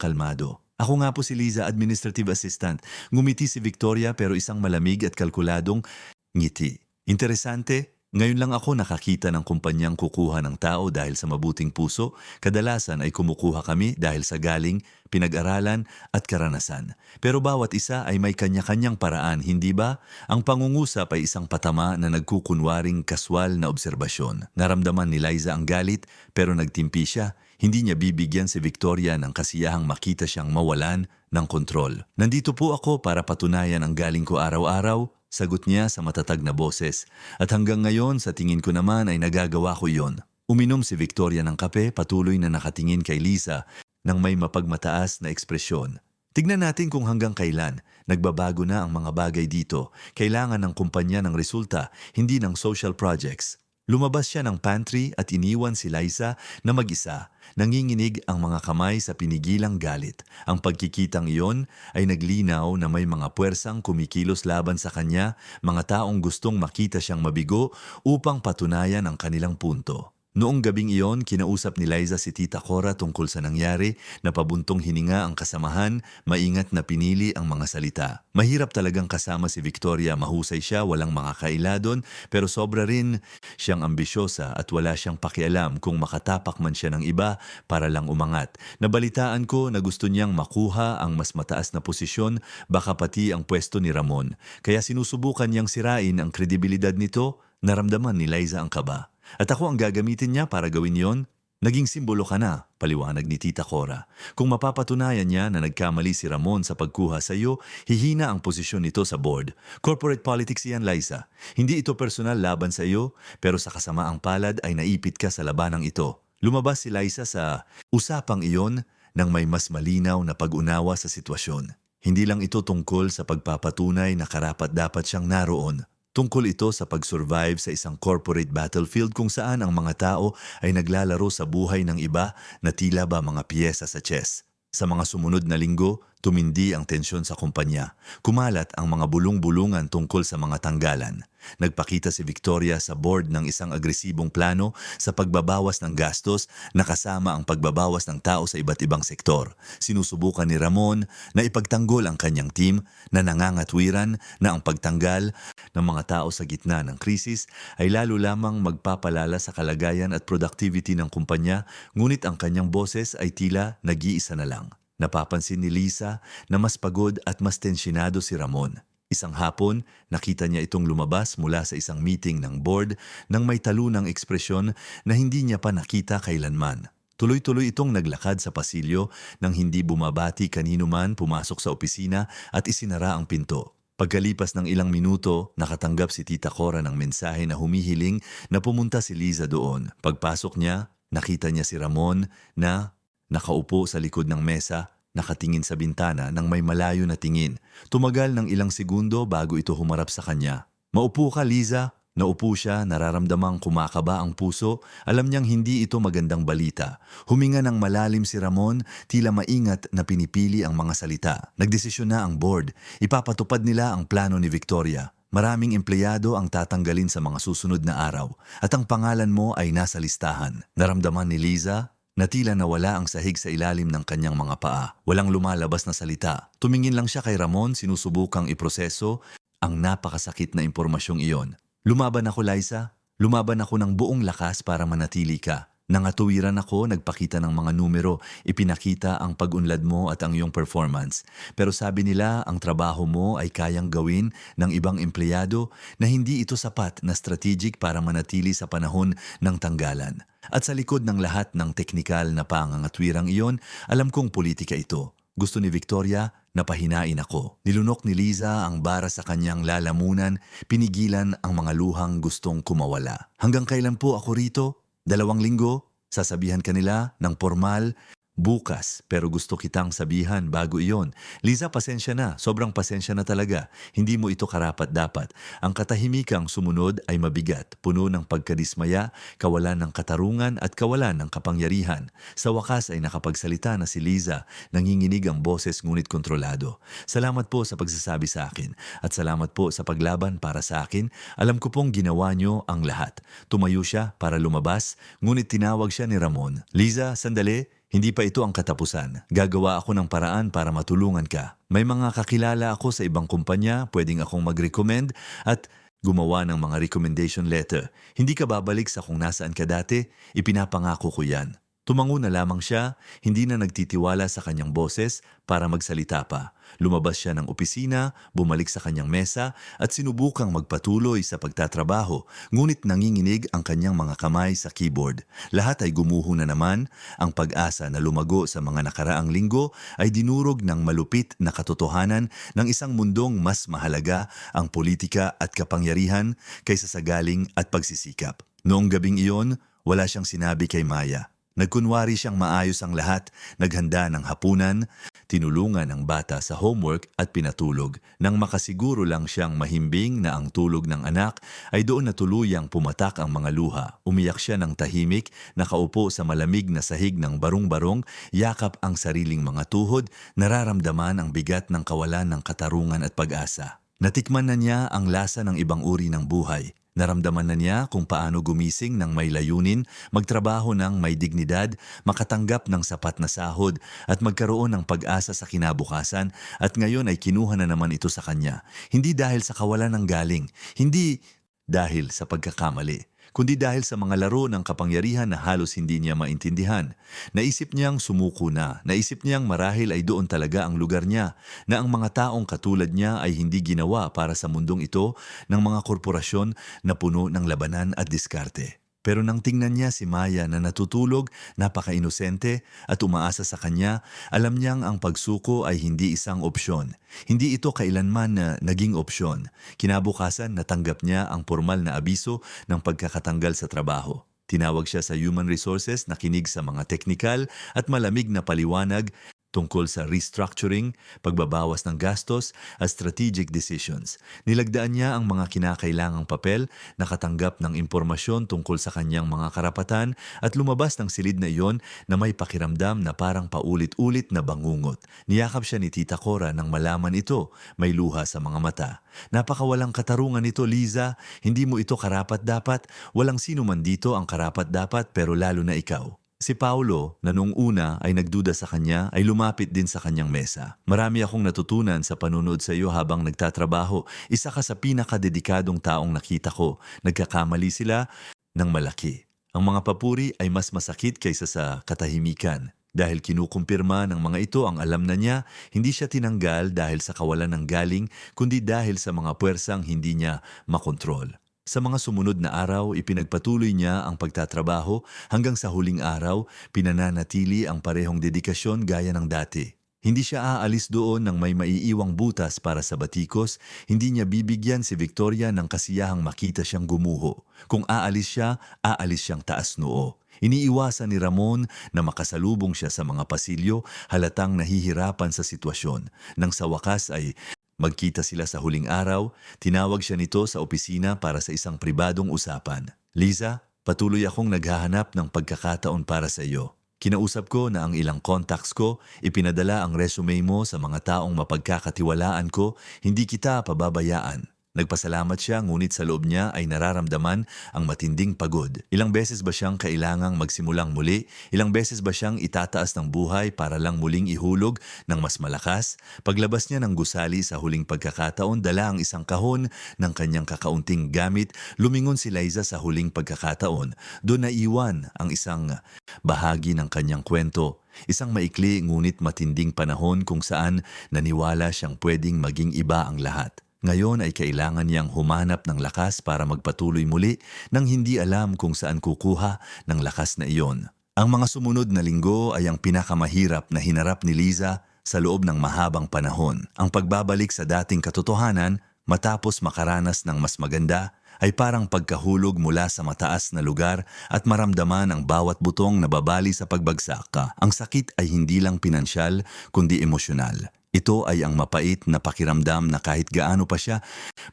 kalmado. Ako nga po si Liza, administrative assistant. Ngumiti si Victoria pero isang malamig at kalkuladong ngiti. Interesante, ngayon lang ako nakakita ng kumpanyang kukuha ng tao dahil sa mabuting puso. Kadalasan ay kumukuha kami dahil sa galing, pinag-aralan at karanasan. Pero bawat isa ay may kanya-kanyang paraan, hindi ba? Ang pangungusap ay isang patama na nagkukunwaring kaswal na obserbasyon. Naramdaman ni Liza ang galit pero nagtimpi siya. Hindi niya bibigyan si Victoria ng kasiyahang makita siyang mawalan ng kontrol. Nandito po ako para patunayan ang galing ko araw-araw, sagot niya sa matatag na boses. At hanggang ngayon sa tingin ko naman ay nagagawa ko yon. Uminom si Victoria ng kape, patuloy na nakatingin kay Lisa nang may mapagmataas na ekspresyon. Tignan natin kung hanggang kailan nagbabago na ang mga bagay dito. Kailangan ng kumpanya ng resulta, hindi ng social projects. Lumabas siya ng pantry at iniwan si Liza na mag-isa. Nanginginig ang mga kamay sa pinigilang galit. Ang pagkikitang iyon ay naglinaw na may mga puwersang kumikilos laban sa kanya, mga taong gustong makita siyang mabigo upang patunayan ang kanilang punto. Noong gabing iyon, kinausap ni Liza si Tita Cora tungkol sa nangyari, napabuntong hininga ang kasamahan, maingat na pinili ang mga salita. Mahirap talagang kasama si Victoria, mahusay siya, walang mga kailadon, pero sobra rin siyang ambisyosa at wala siyang pakialam kung makatapak man siya ng iba para lang umangat. Nabalitaan ko na gusto niyang makuha ang mas mataas na posisyon, baka pati ang pwesto ni Ramon. Kaya sinusubukan niyang sirain ang kredibilidad nito, naramdaman ni Liza ang kaba. At ako ang gagamitin niya para gawin yon? Naging simbolo ka na, paliwanag ni Tita Cora. Kung mapapatunayan niya na nagkamali si Ramon sa pagkuha sa iyo, hihina ang posisyon nito sa board. Corporate politics yan, Liza. Hindi ito personal laban sa iyo, pero sa kasamaang palad ay naipit ka sa labanang ito. Lumabas si Liza sa usapang iyon nang may mas malinaw na pag-unawa sa sitwasyon. Hindi lang ito tungkol sa pagpapatunay na karapat-dapat siyang naroon. Tungkol ito sa pag-survive sa isang corporate battlefield kung saan ang mga tao ay naglalaro sa buhay ng iba na tila ba mga piyesa sa chess. Sa mga sumunod na linggo, tumindi ang tensyon sa kumpanya. Kumalat ang mga bulong-bulungan tungkol sa mga tanggalan. Nagpakita si Victoria sa board ng isang agresibong plano sa pagbabawas ng gastos na kasama ang pagbabawas ng tao sa iba't ibang sektor. Sinusubukan ni Ramon na ipagtanggol ang kanyang team na nangangatwiran na ang pagtanggal ng mga tao sa gitna ng krisis ay lalo lamang magpapalala sa kalagayan at productivity ng kumpanya, ngunit ang kanyang boses ay tila nag-iisa na lang. Napapansin ni Lisa na mas pagod at mas tensyonado si Ramon. Isang hapon, nakita niya itong lumabas mula sa isang meeting ng board nang may talunang ekspresyon na hindi niya pa nakita kailanman. Tuloy-tuloy itong naglakad sa pasilyo nang hindi bumabati kanino man pumasok sa opisina at isinara ang pinto. Pagkalipas ng ilang minuto, nakatanggap si Tita Cora ng mensahe na humihiling na pumunta si Liza doon. Pagpasok niya, nakita niya si Ramon na nakaupo sa likod ng mesa, nakatingin sa bintana nang may malayo na tingin. Tumagal ng ilang segundo bago ito humarap sa kanya. "Maupo ka, Liza." Naupo siya, nararamdamang kumakaba ang puso. Alam niyang hindi ito magandang balita. Huminga ng malalim si Ramon, tila maingat na pinipili ang mga salita. Nagdesisyon na ang board. Ipapatupad nila ang plano ni Victoria. Maraming empleyado ang tatanggalin sa mga susunod na araw. At ang pangalan mo ay nasa listahan. Naramdaman ni Liza na tila nawala ang sahig sa ilalim ng kanyang mga paa. Walang lumalabas na salita. Tumingin lang siya kay Ramon, sinusubukang iproseso ang napakasakit na impormasyong iyon. "Lumaban ako, Liza. Lumaban ako ng buong lakas para manatili ka. Nangatuwiran ako, nagpakita ng mga numero, ipinakita ang pag-unlad mo at ang iyong performance. Pero sabi nila ang trabaho mo ay kayang gawin ng ibang empleyado na hindi ito sapat na strategic para manatili sa panahon ng tanggalan. At sa likod ng lahat ng teknikal na pangangatwirang iyon, alam kong politika ito. Gusto ni Victoria na pahinain ako." Nilunok ni Liza ang bara sa kanyang lalamunan, pinigilan ang mga luhang gustong kumawala. "Hanggang kailan po ako rito? 2 linggo? Sasabihan kanila ng formal, bukas, pero gusto kitang sabihan bago iyon. Liza, pasensya na. Sobrang pasensya na talaga. Hindi mo ito karapat-dapat. Ang katahimikang sumunod ay mabigat, puno ng pagkadismaya, kawalan ng katarungan at kawalan ng kapangyarihan. Sa wakas ay nakapagsalita na si Liza, nanginginig ang boses ngunit kontrolado. "Salamat po sa pagsasabi sa akin at salamat po sa paglaban para sa akin. Alam ko pong ginawa niyo ang lahat." Tumayo siya para lumabas, ngunit tinawag siya ni Ramon. "Liza, sandali. Hindi pa ito ang katapusan. Gagawa ako ng paraan para matulungan ka. May mga kakilala ako sa ibang kumpanya, pwedeng akong mag-recommend at gumawa ng mga recommendation letter. Hindi ka babalik sa kung nasaan ka dati, ipinapangako ko yan." Tumango na lamang siya, hindi na nagtitiwala sa kanyang boses para magsalita pa. Lumabas siya ng opisina, bumalik sa kanyang mesa at sinubukang magpatuloy sa pagtatrabaho, ngunit nanginginig ang kanyang mga kamay sa keyboard. Lahat ay gumuho na naman. Ang pag-asa na lumago sa mga nakaraang linggo ay dinurog ng malupit na katotohanan ng isang mundong mas mahalaga ang politika at kapangyarihan kaysa sa galing at pagsisikap. Noong gabing iyon, wala siyang sinabi kay Maya. Nagkunwari siyang maayos ang lahat, naghanda ng hapunan, tinulungan ang bata sa homework at pinatulog. Nang makasiguro lang siyang mahimbing na ang tulog ng anak ay doon na tuluyang pumatak ang mga luha. Umiyak siya ng tahimik, nakaupo sa malamig na sahig ng barong-barong, yakap ang sariling mga tuhod, nararamdaman ang bigat ng kawalan ng katarungan at pag-asa. Natikman na niya ang lasa ng ibang uri ng buhay. Naramdaman na niya kung paano gumising ng may layunin, magtrabaho ng may dignidad, makatanggap ng sapat na sahod at magkaroon ng pag-asa sa kinabukasan, at ngayon ay kinuha na naman ito sa kanya. Hindi dahil sa kawalan ng galing, hindi dahil sa pagkakamali, kundi dahil sa mga laro ng kapangyarihan na halos hindi niya maintindihan. Naisip niyang sumuko na, naisip niyang marahil ay doon talaga ang lugar niya, na ang mga taong katulad niya ay hindi ginawa para sa mundong ito ng mga korporasyon na puno ng labanan at diskarte. Pero nang tingnan niya si Maya na natutulog, napaka-inosente at umaasa sa kanya, alam niyang ang pagsuko ay hindi isang opsyon. Hindi ito kailanman na naging opsyon. Kinabukasan natanggap niya ang formal na abiso ng pagkakatanggal sa trabaho. Tinawag siya sa Human Resources, nakinig sa mga teknikal at malamig na paliwanag tungkol sa restructuring, pagbabawas ng gastos at strategic decisions. Nilagdaan niya ang mga kinakailangang papel, nakatanggap ng impormasyon tungkol sa kanyang mga karapatan at lumabas ng silid na iyon na may pakiramdam na parang paulit-ulit na bangungot. Niyakap siya ni Tita Cora nang malaman ito, may luha sa mga mata. "Napakawalang katarungan ito, Liza. Hindi mo ito karapat-dapat. Walang sino man dito ang karapat-dapat, pero lalo na ikaw." Si Paulo, na noong una ay nagduda sa kanya, ay lumapit din sa kanyang mesa. "Marami akong natutunan sa panunood sa iyo habang nagtatrabaho. Isa ka sa pinakadedikadong taong nakita ko. Nagkakamali sila ng malaki. Ang mga papuri ay mas masakit kaysa sa katahimikan. Dahil kinukumpirma ng mga ito ang alam na niya, hindi siya tinanggal dahil sa kawalan ng galing, kundi dahil sa mga puwersang hindi niya makontrol. Sa mga sumunod na araw, ipinagpatuloy niya ang pagtatrabaho hanggang sa huling araw, pinananatili ang parehong dedikasyon gaya ng dati. Hindi siya aalis doon ng may maiiwang butas para sa batikos, hindi niya bibigyan si Victoria ng kasiyahang makita siyang gumuho. Kung aalis siya, aalis siyang taas noo. Iniiwasan ni Ramon na makasalubong siya sa mga pasilyo, halatang nahihirapan sa sitwasyon. Nang sa wakas ay magkita sila sa huling araw, tinawag siya nito sa opisina para sa isang pribadong usapan. Liza, patuloy akong naghahanap ng pagkakataon para sa iyo. Kinausap ko na ang ilang contacts ko, ipinadala ang resume mo sa mga taong mapagkakatiwalaan ko, hindi kita pababayaan. Nagpasalamat siya ngunit sa loob niya ay nararamdaman ang matinding pagod. Ilang beses ba siyang kailangang magsimulang muli? Ilang beses ba siyang itataas ng buhay para lang muling ihulog ng mas malakas? Paglabas niya ng gusali sa huling pagkakataon, dala ang isang kahon ng kanyang kakaunting gamit. Lumingon si Liza sa huling pagkakataon. Doon naiwan ang isang bahagi ng kanyang kwento. Isang maikli ngunit matinding panahon kung saan naniwala siyang pwedeng maging iba ang lahat. Ngayon ay kailangan niyang humanap ng lakas para magpatuloy muli nang hindi alam kung saan kukuha ng lakas na iyon. Ang mga sumunod na linggo ay ang pinakamahirap na hinarap ni Liza sa loob ng mahabang panahon. Ang pagbabalik sa dating katotohanan matapos makaranas ng mas maganda ay parang pagkahulog mula sa mataas na lugar at maramdaman ang bawat butong na babali sa pagbagsak ka. Ang sakit ay hindi lang pinansyal kundi emosyonal. Ito ay ang mapait na pakiramdam na kahit gaano pa siya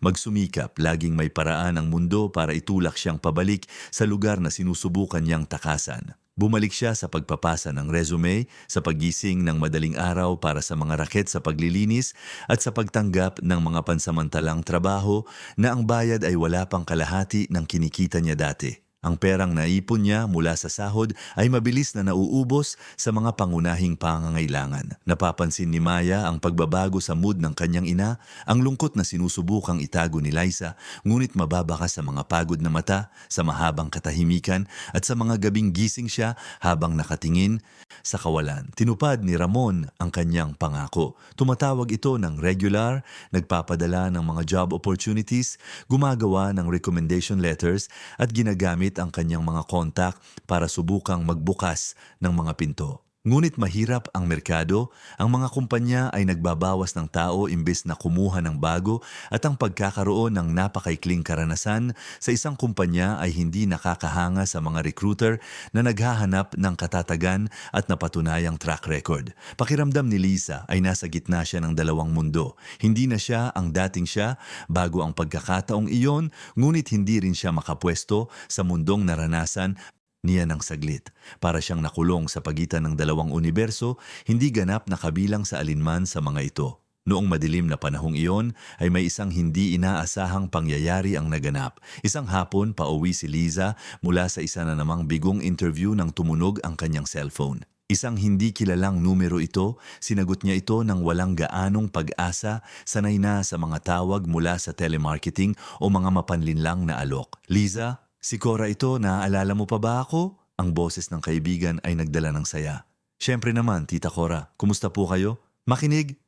magsumikap, laging may paraan ang mundo para itulak siyang pabalik sa lugar na sinusubukan niyang takasan. Bumalik siya sa pagpapasa ng resume, sa paggising ng madaling araw para sa mga raket sa paglilinis at sa pagtanggap ng mga pansamantalang trabaho na ang bayad ay wala pang kalahati ng kinikita niya dati. Ang perang naipon niya mula sa sahod ay mabilis na nauubos sa mga pangunahing pangangailangan. Napapansin ni Maya ang pagbabago sa mood ng kanyang ina, ang lungkot na sinusubukang itago ni Liza, ngunit mababa ka sa mga pagod na mata, sa mahabang katahimikan at sa mga gabing gising siya habang nakatingin sa kawalan. Tinupad ni Ramon ang kanyang pangako. Tumatawag ito ng regular, nagpapadala ng mga job opportunities, gumagawa ng recommendation letters at ginagamit ang kanyang mga contact para subukang magbukas ng mga pinto. Ngunit mahirap ang merkado, ang mga kumpanya ay nagbabawas ng tao imbes na kumuha ng bago at ang pagkakaroon ng napakaikling karanasan sa isang kumpanya ay hindi nakakahanga sa mga recruiter na naghahanap ng katatagan at napatunayang track record. Pakiramdam ni Liza ay nasa gitna siya ng dalawang mundo. Hindi na siya ang dating siya bago ang pagkakataong iyon, ngunit hindi rin siya makapwesto sa mundong naranasan niya ng saglit. Para siyang nakulong sa pagitan ng dalawang universo, hindi ganap na kabilang sa alinman sa mga ito. Noong madilim na panahong iyon ay may isang hindi inaasahang pangyayari ang naganap. Isang hapon pauwi si Liza mula sa isa na namang bigong interview nang tumunog ang kanyang cellphone. Isang hindi kilalang numero ito, sinagot niya ito ng walang gaanong pag-asa, sanay na sa mga tawag mula sa telemarketing o mga mapanlinlang na alok. Liza, si Cora ito, naaalala mo pa ba ako? Ang boses ng kaibigan ay nagdala ng saya. Siyempre naman, Tita Cora, kumusta po kayo? Makinig!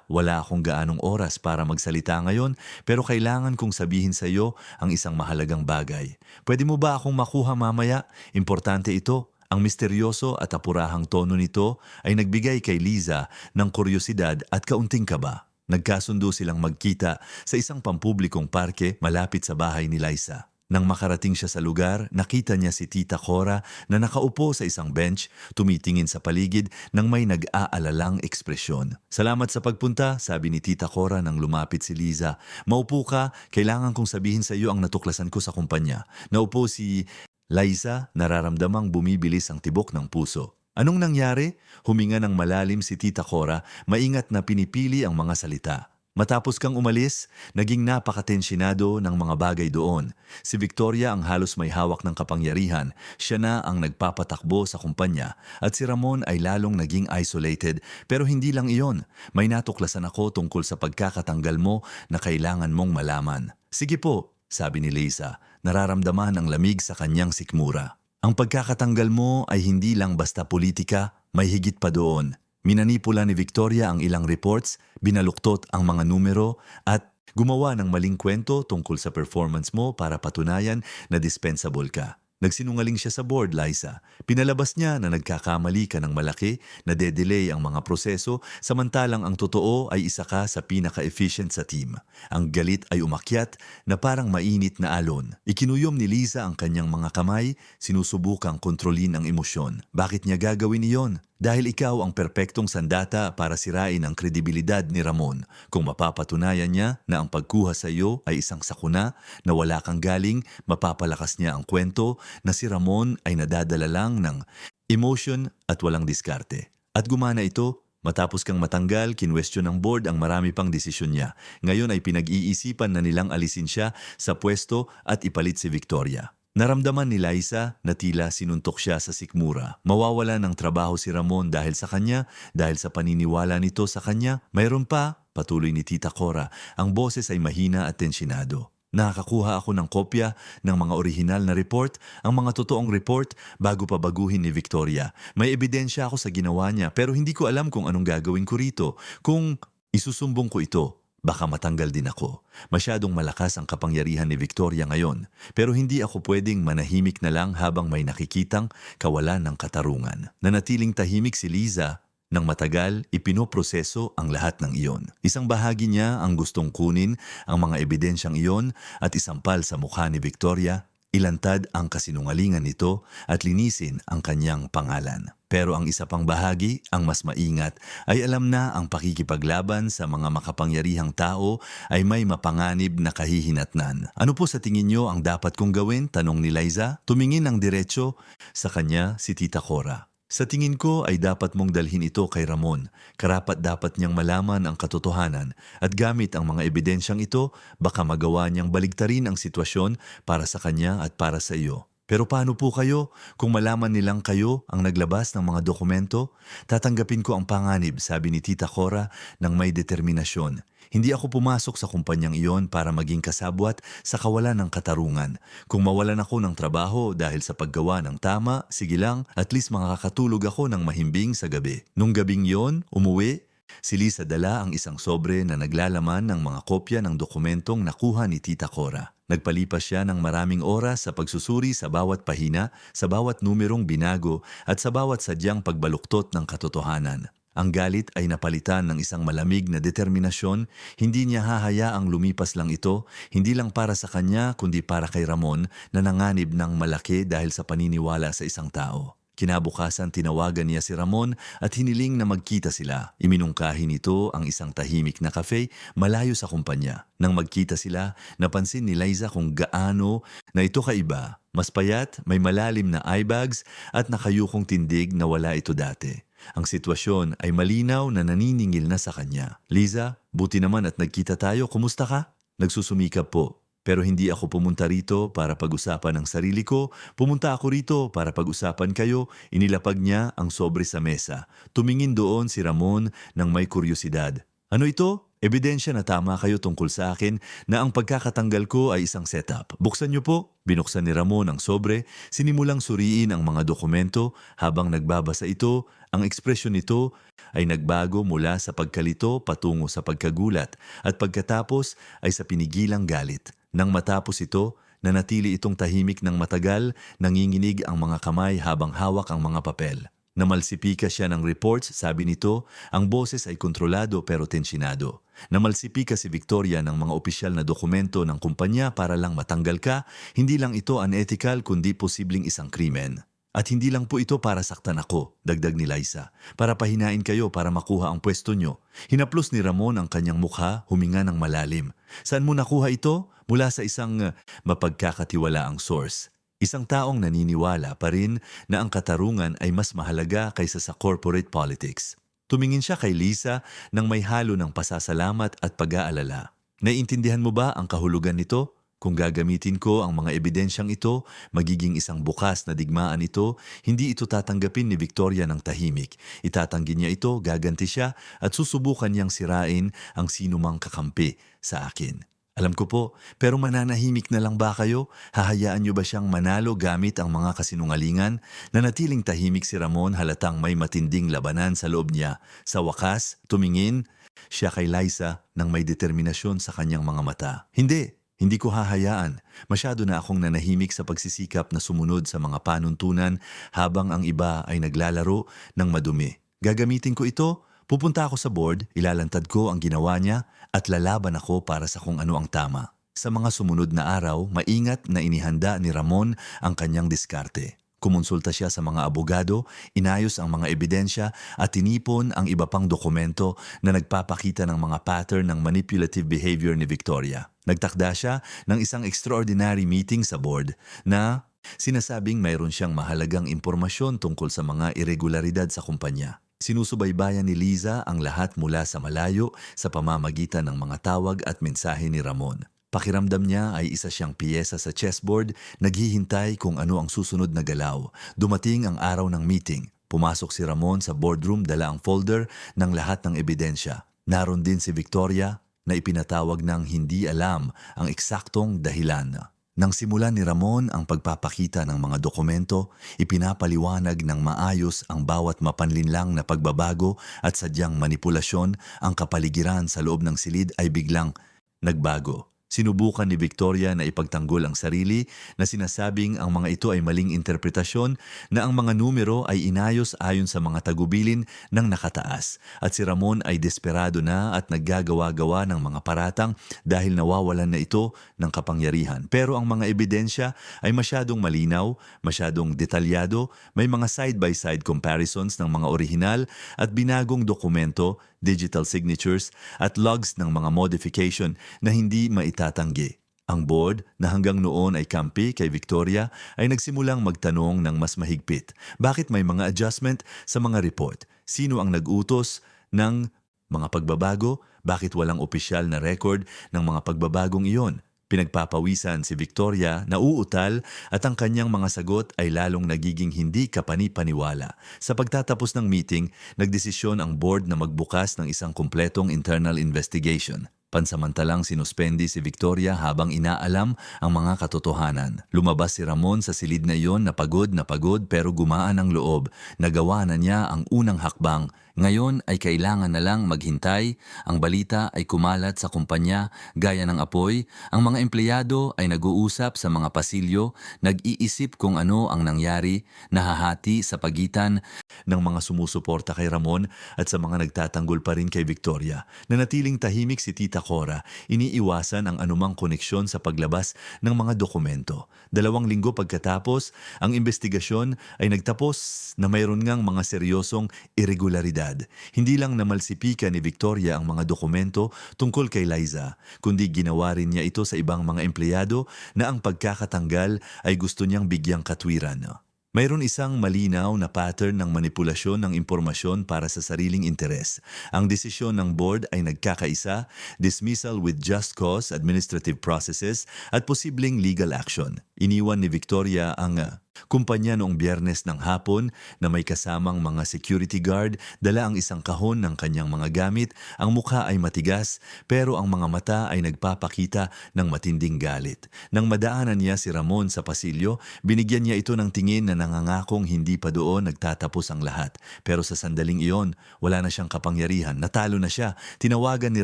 Wala akong gaanong oras para magsalita ngayon pero kailangan kong sabihin sa iyo ang isang mahalagang bagay. Pwede mo ba akong makuha mamaya? Importante ito. Ang misteryoso at apurahang tono nito ay nagbigay kay Liza ng kuryosidad at kaunting kaba. Nagkasundo silang magkita sa isang pampublikong parke malapit sa bahay ni Liza. Nang makarating siya sa lugar, nakita niya si Tita Cora na nakaupo sa isang bench, tumitingin sa paligid nang may nag-aalalang ekspresyon. Salamat sa pagpunta, sabi ni Tita Cora nang lumapit si Liza. Maupo ka, kailangan kong sabihin sa iyo ang natuklasan ko sa kumpanya. Naupo si Liza, nararamdamang bumibilis ang tibok ng puso. Anong nangyari? Huminga ng malalim si Tita Cora, maingat na pinipili ang mga salita. Matapos kang umalis, naging napakatensyonado ng mga bagay doon. Si Victoria ang halos may hawak ng kapangyarihan, siya na ang nagpapatakbo sa kumpanya at si Ramon ay lalong naging isolated. Pero hindi lang iyon, may natuklasan ako tungkol sa pagkakatanggal mo na kailangan mong malaman. Sige po, sabi ni Liza, nararamdaman ang lamig sa kanyang sikmura. Ang pagkakatanggal mo ay hindi lang basta politika, May higit pa doon. Minanipula ni Victoria ang ilang reports, binaluktot ang mga numero at gumawa ng maling kwento tungkol sa performance mo para patunayan na dispensable ka. Nagsinungaling siya sa board, Liza. Pinalabas niya na nagkakamali ka ng malaki, na de-delay ang mga proseso, samantalang ang totoo ay isa ka sa pinaka-efficient sa team. Ang galit ay umakyat na parang mainit na alon. Ikinuyom ni Liza ang kanyang mga kamay, sinusubukang kontrolin ang emosyon. Bakit niya gagawin iyon? Dahil ikaw ang perpektong sandata para sirain ang kredibilidad ni Ramon. Kung mapapatunayan niya na ang pagkuha sa iyo ay isang sakuna na wala kang galing, mapapalakas niya ang kwento na si Ramon ay nadadala lang ng emotion at walang diskarte. At gumana ito, matapos kang matanggal, kinwestiyon ng board ang marami pang desisyon niya. Ngayon ay pinag-iisipan na nilang alisin siya sa pwesto at ipalit si Victoria. Naramdaman ni Liza na tila sinuntok siya sa sikmura. Mawawala ng trabaho si Ramon dahil sa kanya, dahil sa paniniwala nito sa kanya. Mayroon pa, patuloy ni Tita Cora, ang boses ay mahina at tensyonado. Nakakakuha ako ng kopya ng mga orihinal na report, ang mga totoong report bago pa baguhin ni Victoria. May ebidensya ako sa ginawa niya pero hindi ko alam kung anong gagawin ko rito. Kung isusumbong ko ito, baka matanggal din ako. Masyadong malakas ang kapangyarihan ni Victoria ngayon. Pero hindi ako pwedeng manahimik na lang habang may nakikitang kawalan ng katarungan. Nanatiling tahimik si Liza. Nang matagal, ipinoproseso ang lahat ng iyon. Isang bahagi niya ang gustong kunin ang mga ebidensyang iyon at isampal sa mukha ni Victoria. Ilantad ang kasinungalingan nito at linisin ang kanyang pangalan. Pero ang isa pang bahagi, ang mas maingat, ay alam na ang pakikipaglaban sa mga makapangyarihang tao ay may mapanganib na kahihinatnan. Ano po sa tingin niyo ang dapat kong gawin? Tanong ni Liza. Tumingin ng diretso sa kanya si Tita Cora. Sa tingin ko ay dapat mong dalhin ito kay Ramon. Karapat dapat niyang malaman ang katotohanan at gamit ang mga ebidensyang ito, baka magawa niyang baligtarin ang sitwasyon para sa kanya at para sa iyo. Pero paano po kayo? Kung malaman nilang kayo ang naglabas ng mga dokumento, tatanggapin ko ang panganib, sabi ni Tita Cora ng may determinasyon. Hindi ako pumasok sa kumpanyang iyon para maging kasabwat sa kawalan ng katarungan. Kung mawalan ako ng trabaho dahil sa paggawa ng tama, sige lang, at least makakatulog ako ng mahimbing sa gabi. Nung gabing yon, umuwi, si Liza dala ang isang sobre na naglalaman ng mga kopya ng dokumentong nakuha ni Tita Cora. Nagpalipas siya ng maraming oras sa pagsusuri sa bawat pahina, sa bawat numerong binago at sa bawat sadyang pagbaluktot ng katotohanan. Ang galit ay napalitan ng isang malamig na determinasyon, hindi niya hahayaang lumipas lang ito, hindi lang para sa kanya kundi para kay Ramon na nanganib ng malaki dahil sa paniniwala sa isang tao. Kinabukasan tinawagan niya si Ramon at hiniling na magkita sila. Iminungkahi nito ang isang tahimik na cafe malayo sa kumpanya. Nang magkita sila, napansin ni Liza kung gaano na ito kaiba. Mas payat, may malalim na eye bags at nakayukong tindig na wala ito dati. Ang sitwasyon ay malinaw na naniningil na sa kanya. Liza, buti naman at nagkita tayo. Kumusta ka? Nagsusumikap po. Pero hindi ako pumunta rito para pag-usapan ang sarili ko. Pumunta ako rito para pag-usapan kayo. Inilapag niya ang sobre sa mesa. Tumingin doon si Ramon ng may kuryosidad. Ano ito? Ebidensya na tama kayo tungkol sa akin na ang pagkakatanggal ko ay isang setup. Buksan niyo po. Binuksan ni Ramon ang sobre, sinimulang suriin ang mga dokumento habang nagbabasa ito. Ang ekspresyon nito ay nagbago mula sa pagkalito patungo sa pagkagulat at pagkatapos ay sa pinigilang galit. Nang matapos ito, nanatili itong tahimik ng matagal, nanginginig ang mga kamay habang hawak ang mga papel. Namalsipika siya ng reports, sabi nito, ang boses ay kontrolado pero tensinado. Namalsipika si Victoria ng mga opisyal na dokumento ng kumpanya para lang matanggal ka, hindi lang ito unethical kundi posibleng isang krimen. At hindi lang po ito para saktan ako, dagdag ni Liza, para pahinain kayo para makuha ang pwesto nyo. Hinaplos ni Ramon ang kanyang mukha, huminga ng malalim. Saan mo nakuha ito? Mula sa isang mapagkakatiwalaang source. Isang taong naniniwala pa rin na ang katarungan ay mas mahalaga kaysa sa corporate politics. Tumingin siya kay Liza nang may halo ng pasasalamat at pag-aalala. Naiintindihan mo ba ang kahulugan nito? Kung gagamitin ko ang mga ebidensyang ito, magiging isang bukas na digmaan ito, hindi ito tatanggapin ni Victoria ng tahimik. Itatanggi niya ito, gaganti siya, at susubukan niyang sirain ang sinumang kakampi sa akin. Alam ko po, pero mananahimik na lang ba kayo? Hahayaan niyo ba siyang manalo gamit ang mga kasinungalingan? Nanatiling tahimik si Ramon halatang may matinding labanan sa loob niya. Sa wakas, tumingin siya kay Liza nang may determinasyon sa kanyang mga mata. Hindi ko hahayaan. Masyado na akong nanahimik sa pagsisikap na sumunod sa mga panuntunan habang ang iba ay naglalaro ng madumi. Gagamitin ko ito. Pupunta ako sa board, ilalantad ko ang ginawa niya at lalaban ako para sa kung ano ang tama. Sa mga sumunod na araw, maingat na inihanda ni Ramon ang kanyang diskarte. Kumonsulta siya sa mga abogado, inayos ang mga ebidensya at tinipon ang iba pang dokumento na nagpapakita ng mga pattern ng manipulative behavior ni Victoria. Nagtakda siya ng isang extraordinary meeting sa board na sinasabing mayroon siyang mahalagang impormasyon tungkol sa mga irregularidad sa kumpanya. Sinusubaybayan ni Liza ang lahat mula sa malayo sa pamamagitan ng mga tawag at mensahe ni Ramon. Pakiramdam niya ay isa siyang piyesa sa chessboard, naghihintay kung ano ang susunod na galaw. Dumating ang araw ng meeting. Pumasok si Ramon sa boardroom, dala ang folder ng lahat ng ebidensya. Naroon din si Victoria na ipinatawag ng hindi alam ang eksaktong dahilan. Nang simulan ni Ramon ang pagpapakita ng mga dokumento, ipinapaliwanag ng maayos ang bawat mapanlinlang na pagbabago at sadyang manipulasyon. Ang kapaligiran sa loob ng silid ay biglang nagbago. Sinubukan ni Victoria na ipagtanggol ang sarili na sinasabing ang mga ito ay maling interpretasyon, na ang mga numero ay inayos ayon sa mga tagubilin ng nakataas, at si Ramon ay desperado na at naggagawa-gawa ng mga paratang dahil nawawalan na ito ng kapangyarihan. Pero ang mga ebidensya ay masyadong malinaw, masyadong detalyado, may mga side-by-side comparisons ng mga orihinal at binagong dokumento, digital signatures at logs ng mga modification na hindi maitatanggi. Ang board, na hanggang noon ay kampi kay Victoria, ay nagsimulang magtanong ng mas mahigpit. Bakit may mga adjustment sa mga report? Sino ang nag-utos ng mga pagbabago? Bakit walang opisyal na record ng mga pagbabagong iyon? Pinagpapawisan si Victoria, nauutal, at ang kanyang mga sagot ay lalong nagiging hindi kapani-paniwala. Sa pagtatapos ng meeting, nagdesisyon ang board na magbukas ng isang kumpletong internal investigation. Pansamantalang sinuspendi si Victoria habang inaalam ang mga katotohanan. Lumabas si Ramon sa silid na iyon na pagod pero gumaan ang loob. Nagawa na niya ang unang hakbang. Ngayon ay kailangan na lang maghintay. Ang balita ay kumalat sa kumpanya gaya ng apoy. Ang mga empleyado ay nag-uusap sa mga pasilyo, nag-iisip kung ano ang nangyari, nahahati sa pagitan ng mga sumusuporta kay Ramon at sa mga nagtatanggol pa rin kay Victoria. Nanatiling tahimik si Tita Cora, iniiwasan ang anumang koneksyon sa paglabas ng mga dokumento. 2 linggo pagkatapos, ang investigasyon ay nagtapos na mayroon ngang mga seryosong irregularidad. Hindi lang namalsipikan ni Victoria ang mga dokumento tungkol kay Liza, kundi ginawa rin niya ito sa ibang mga empleyado na ang pagkakatanggal ay gusto niyang bigyang katwiran. Mayroon isang malinaw na pattern ng manipulasyon ng impormasyon para sa sariling interes. Ang desisyon ng board ay nagkakaisa, dismissal with just cause, administrative processes, at posibleng legal action. Iniwan ni Victoria ang kumpanya noong Biyernes ng hapon na may kasamang mga security guard, dala ang isang kahon ng kanyang mga gamit. Ang mukha ay matigas pero ang mga mata ay nagpapakita ng matinding galit. Nang madaanan niya si Ramon sa pasilyo, binigyan niya ito ng tingin na nangangakong hindi pa doon nagtatapos ang lahat. Pero sa sandaling iyon, wala na siyang kapangyarihan. Natalo na siya. Tinawagan ni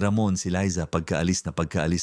Ramon si Liza pagkaalis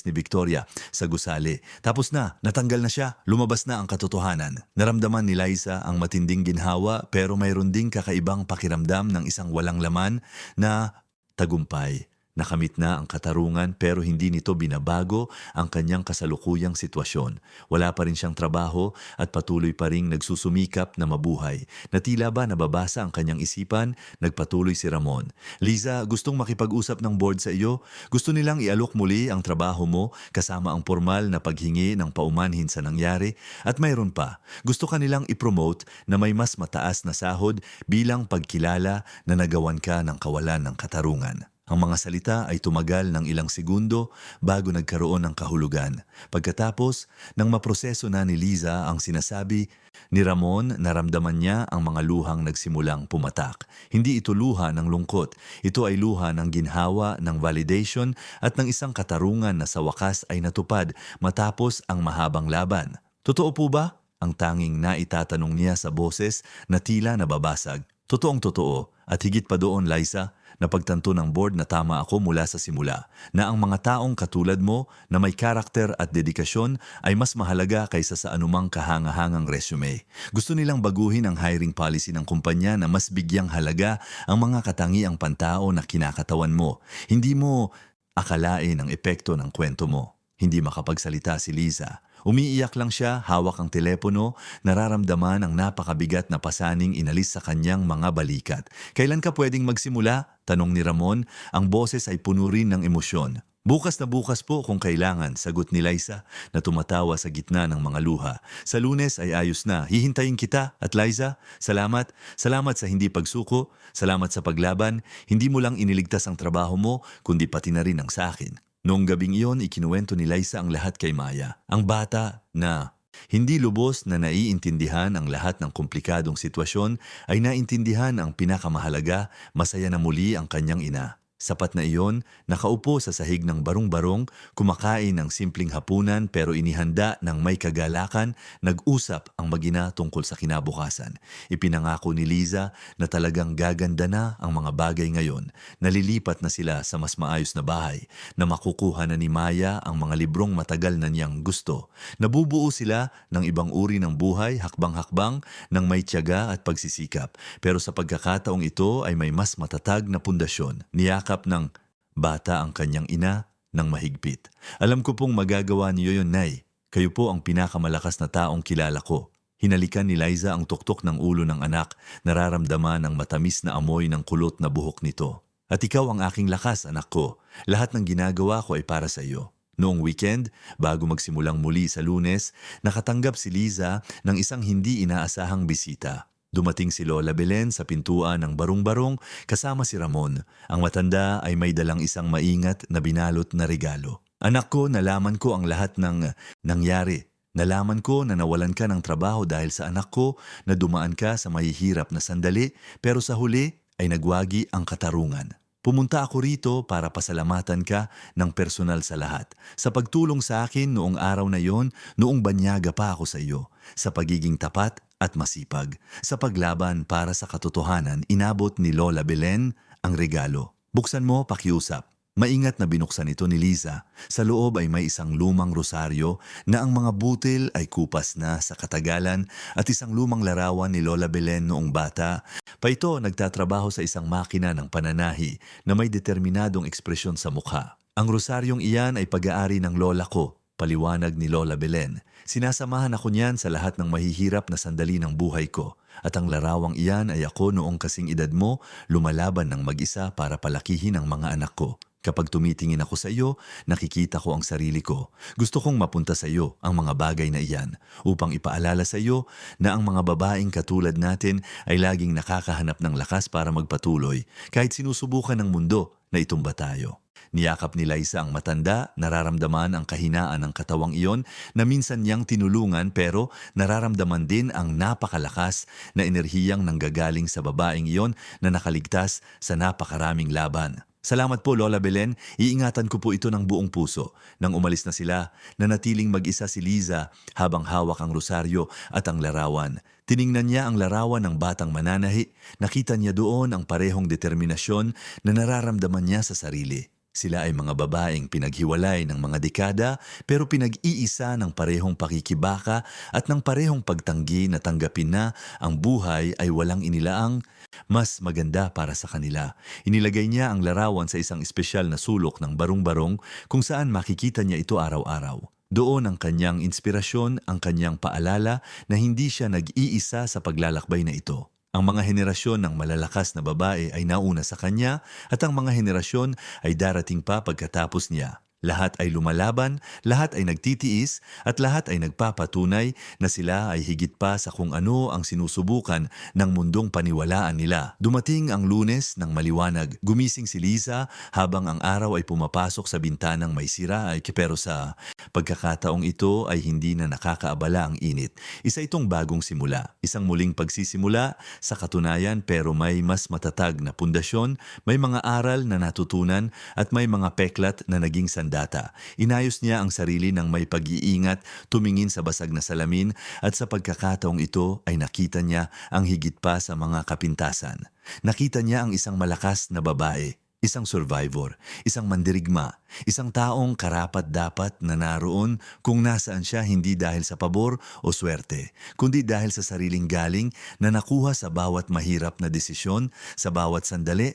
ni Victoria sa gusali. Tapos na, natanggal na siya, lumabas na ang katotohanan. Naramdaman ni Liza ang matinding ginhawa pero mayroon ding kakaibang pakiramdam ng isang walang laman na tagumpay. Nakamit na ang katarungan pero hindi nito binabago ang kanyang kasalukuyang sitwasyon. Wala pa rin siyang trabaho at patuloy pa ring nagsusumikap na mabuhay. Na tila ba nababasa ang kanyang isipan, nagpatuloy si Ramon. Liza, gustong makipag-usap ng board sa iyo. Gusto nilang ialok muli ang trabaho mo kasama ang formal na paghingi ng paumanhin sa nangyari. At mayroon pa, gusto kanilang ipromote na may mas mataas na sahod bilang pagkilala na nagawan ka ng kawalan ng katarungan. Ang mga salita ay tumagal ng ilang segundo bago nagkaroon ng kahulugan. Pagkatapos, nang maproseso na ni Liza ang sinasabi, ni Ramon naramdaman niya ang mga luhang nagsimulang pumatak. Hindi ito luha ng lungkot, ito ay luha ng ginhawa, ng validation at ng isang katarungan na sa wakas ay natupad matapos ang mahabang laban. Totoo po ba? Ang tanging naitatanong niya sa boses na tila nababasag. Totoong totoo at higit pa doon, Liza, napagtanto ng board na tama ako mula sa simula, na ang mga taong katulad mo na may karakter at dedikasyon ay mas mahalaga kaysa sa anumang kahangahangang resume. Gusto nilang baguhin ang hiring policy ng kumpanya na mas bigyang halaga ang mga katangiang pantao na kinakatawan mo. Hindi mo akalain ang epekto ng kwento mo. Hindi makapagsalita si Liza. Umiiyak lang siya, hawak ang telepono, nararamdaman ang napakabigat na pasaning inalis sa kanyang mga balikat. Kailan ka pwedeng magsimula? Tanong ni Ramon, ang boses ay puno rin ng emosyon. Bukas na bukas po kung kailangan, sagot ni Liza na tumatawa sa gitna ng mga luha. Sa Lunes ay ayos na, hihintayin kita at Liza, salamat. Salamat sa hindi pagsuko, salamat sa paglaban, hindi mo lang iniligtas ang trabaho mo, kundi pati na rin ang sa akin. Noong gabing iyon, ikinuwento ni Liza ang lahat kay Maya. Ang bata na hindi lubos na naiintindihan ang lahat ng komplikadong sitwasyon ay naintindihan ang pinakamahalaga, masaya na muli ang kanyang ina. Sapat na iyon, nakaupo sa sahig ng barong-barong, kumakain ng simpleng hapunan pero inihanda ng may kagalakan, nag-usap ang mag-ina tungkol sa kinabukasan. Ipinangako ni Liza na talagang gaganda na ang mga bagay ngayon. Nalilipat na sila sa mas maayos na bahay, na makukuha na ni Maya ang mga librong matagal na niyang gusto. Nabubuo sila ng ibang uri ng buhay, hakbang-hakbang, ng may tiyaga at pagsisikap. Pero sa pagkakataong ito ay may mas matatag na pundasyon. Niyakap ng bata ang kanyang ina ng mahigpit. Alam ko pong magagawa niyo yun, Nay. Kayo po ang pinakamalakas na taong kilala ko. Hinalikan ni Liza ang tuktok ng ulo ng anak, nararamdaman ang matamis na amoy ng kulot na buhok nito. At ikaw ang aking lakas, anak ko. Lahat ng ginagawa ko ay para sa iyo. Noong weekend, bago magsimulang muli sa Lunes, nakatanggap si Liza ng isang hindi inaasahang bisita. Dumating si Lola Belen sa pintuan ng barong-barong kasama si Ramon. Ang matanda ay may dalang isang maingat na binalot na regalo. Anak ko, nalaman ko ang lahat ng nangyari. Nalaman ko na nawalan ka ng trabaho dahil sa anak ko, na dumaan ka sa mahihirap na sandali, pero sa huli ay nagwagi ang katarungan. Pumunta ako rito para pasalamatan ka ng personal sa lahat. Sa pagtulong sa akin noong araw na yon, noong banyaga pa ako sa iyo. Sa pagiging tapat at masipag. Sa paglaban para sa katotohanan, inabot ni Lola Belen ang regalo. Buksan mo, pakiusap. Maingat na binuksan ito ni Liza. Sa loob ay may isang lumang rosaryo na ang mga butil ay kupas na sa katagalan at isang lumang larawan ni Lola Belen noong bata. Pa ito nagtatrabaho sa isang makina ng pananahi na may determinadong ekspresyon sa mukha. Ang rosaryong iyan ay pag-aari ng lola ko, paliwanag ni Lola Belen. Sinasamahan ako niyan sa lahat ng mahihirap na sandali ng buhay ko. At ang larawang iyan ay ako noong kasing edad mo, lumalaban ng mag-isa para palakihin ang mga anak ko. Kapag tumitingin ako sa iyo, nakikita ko ang sarili ko. Gusto kong mapunta sa iyo ang mga bagay na iyan upang ipaalala sa iyo na ang mga babaeng katulad natin ay laging nakakahanap ng lakas para magpatuloy kahit sinusubukan ng mundo na itumba tayo. Niyakap ni Liza ang matanda, nararamdaman ang kahinaan ng katawang iyon na minsan niyang tinulungan pero nararamdaman din ang napakalakas na enerhiyang nanggagaling sa babaeng iyon na nakaligtas sa napakaraming laban. Salamat po, Lola Belen. Iingatan ko po ito ng buong puso. Nang umalis na sila, nanatiling mag-isa si Liza habang hawak ang rosaryo at ang larawan. Tiningnan niya ang larawan ng batang mananahi. Nakita niya doon ang parehong determinasyon na nararamdaman niya sa sarili. Sila ay mga babaeng pinaghiwalay ng mga dekada pero pinag-iisa ng parehong pakikibaka at ng parehong pagtanggi na tanggapin na ang buhay ay walang inilaang mas maganda para sa kanila. Inilagay niya ang larawan sa isang espesyal na sulok ng barong-barong kung saan makikita niya ito araw-araw. Doon ang kanyang inspirasyon, ang kanyang paalala na hindi siya nag-iisa sa paglalakbay na ito. Ang mga henerasyon ng malalakas na babae ay nauna sa kanya at ang mga henerasyon ay darating pa pagkatapos niya. Lahat ay lumalaban, lahat ay nagtitiis, at lahat ay nagpapatunay na sila ay higit pa sa kung ano ang sinusubukan ng mundong paniwalaan nila. Dumating ang Lunes ng maliwanag. Gumising si Liza habang ang araw ay pumapasok sa bintanang may sira pero sa pagkakataong ito ay hindi na nakakaabala ang init. Isa itong bagong simula, isang muling pagsisimula sa katunayan pero may mas matatag na pundasyon, may mga aral na natutunan at may mga peklat na naging sandata. Inayos niya ang sarili ng may pag-iingat, tumingin sa basag na salamin at sa pagkakataong ito ay nakita niya ang higit pa sa mga kapintasan. Nakita niya ang isang malakas na babae, isang survivor, isang mandirigma, isang taong karapat-dapat na naroon kung nasaan siya hindi dahil sa pabor o swerte, kundi dahil sa sariling galing na nakuha sa bawat mahirap na desisyon, sa bawat sandali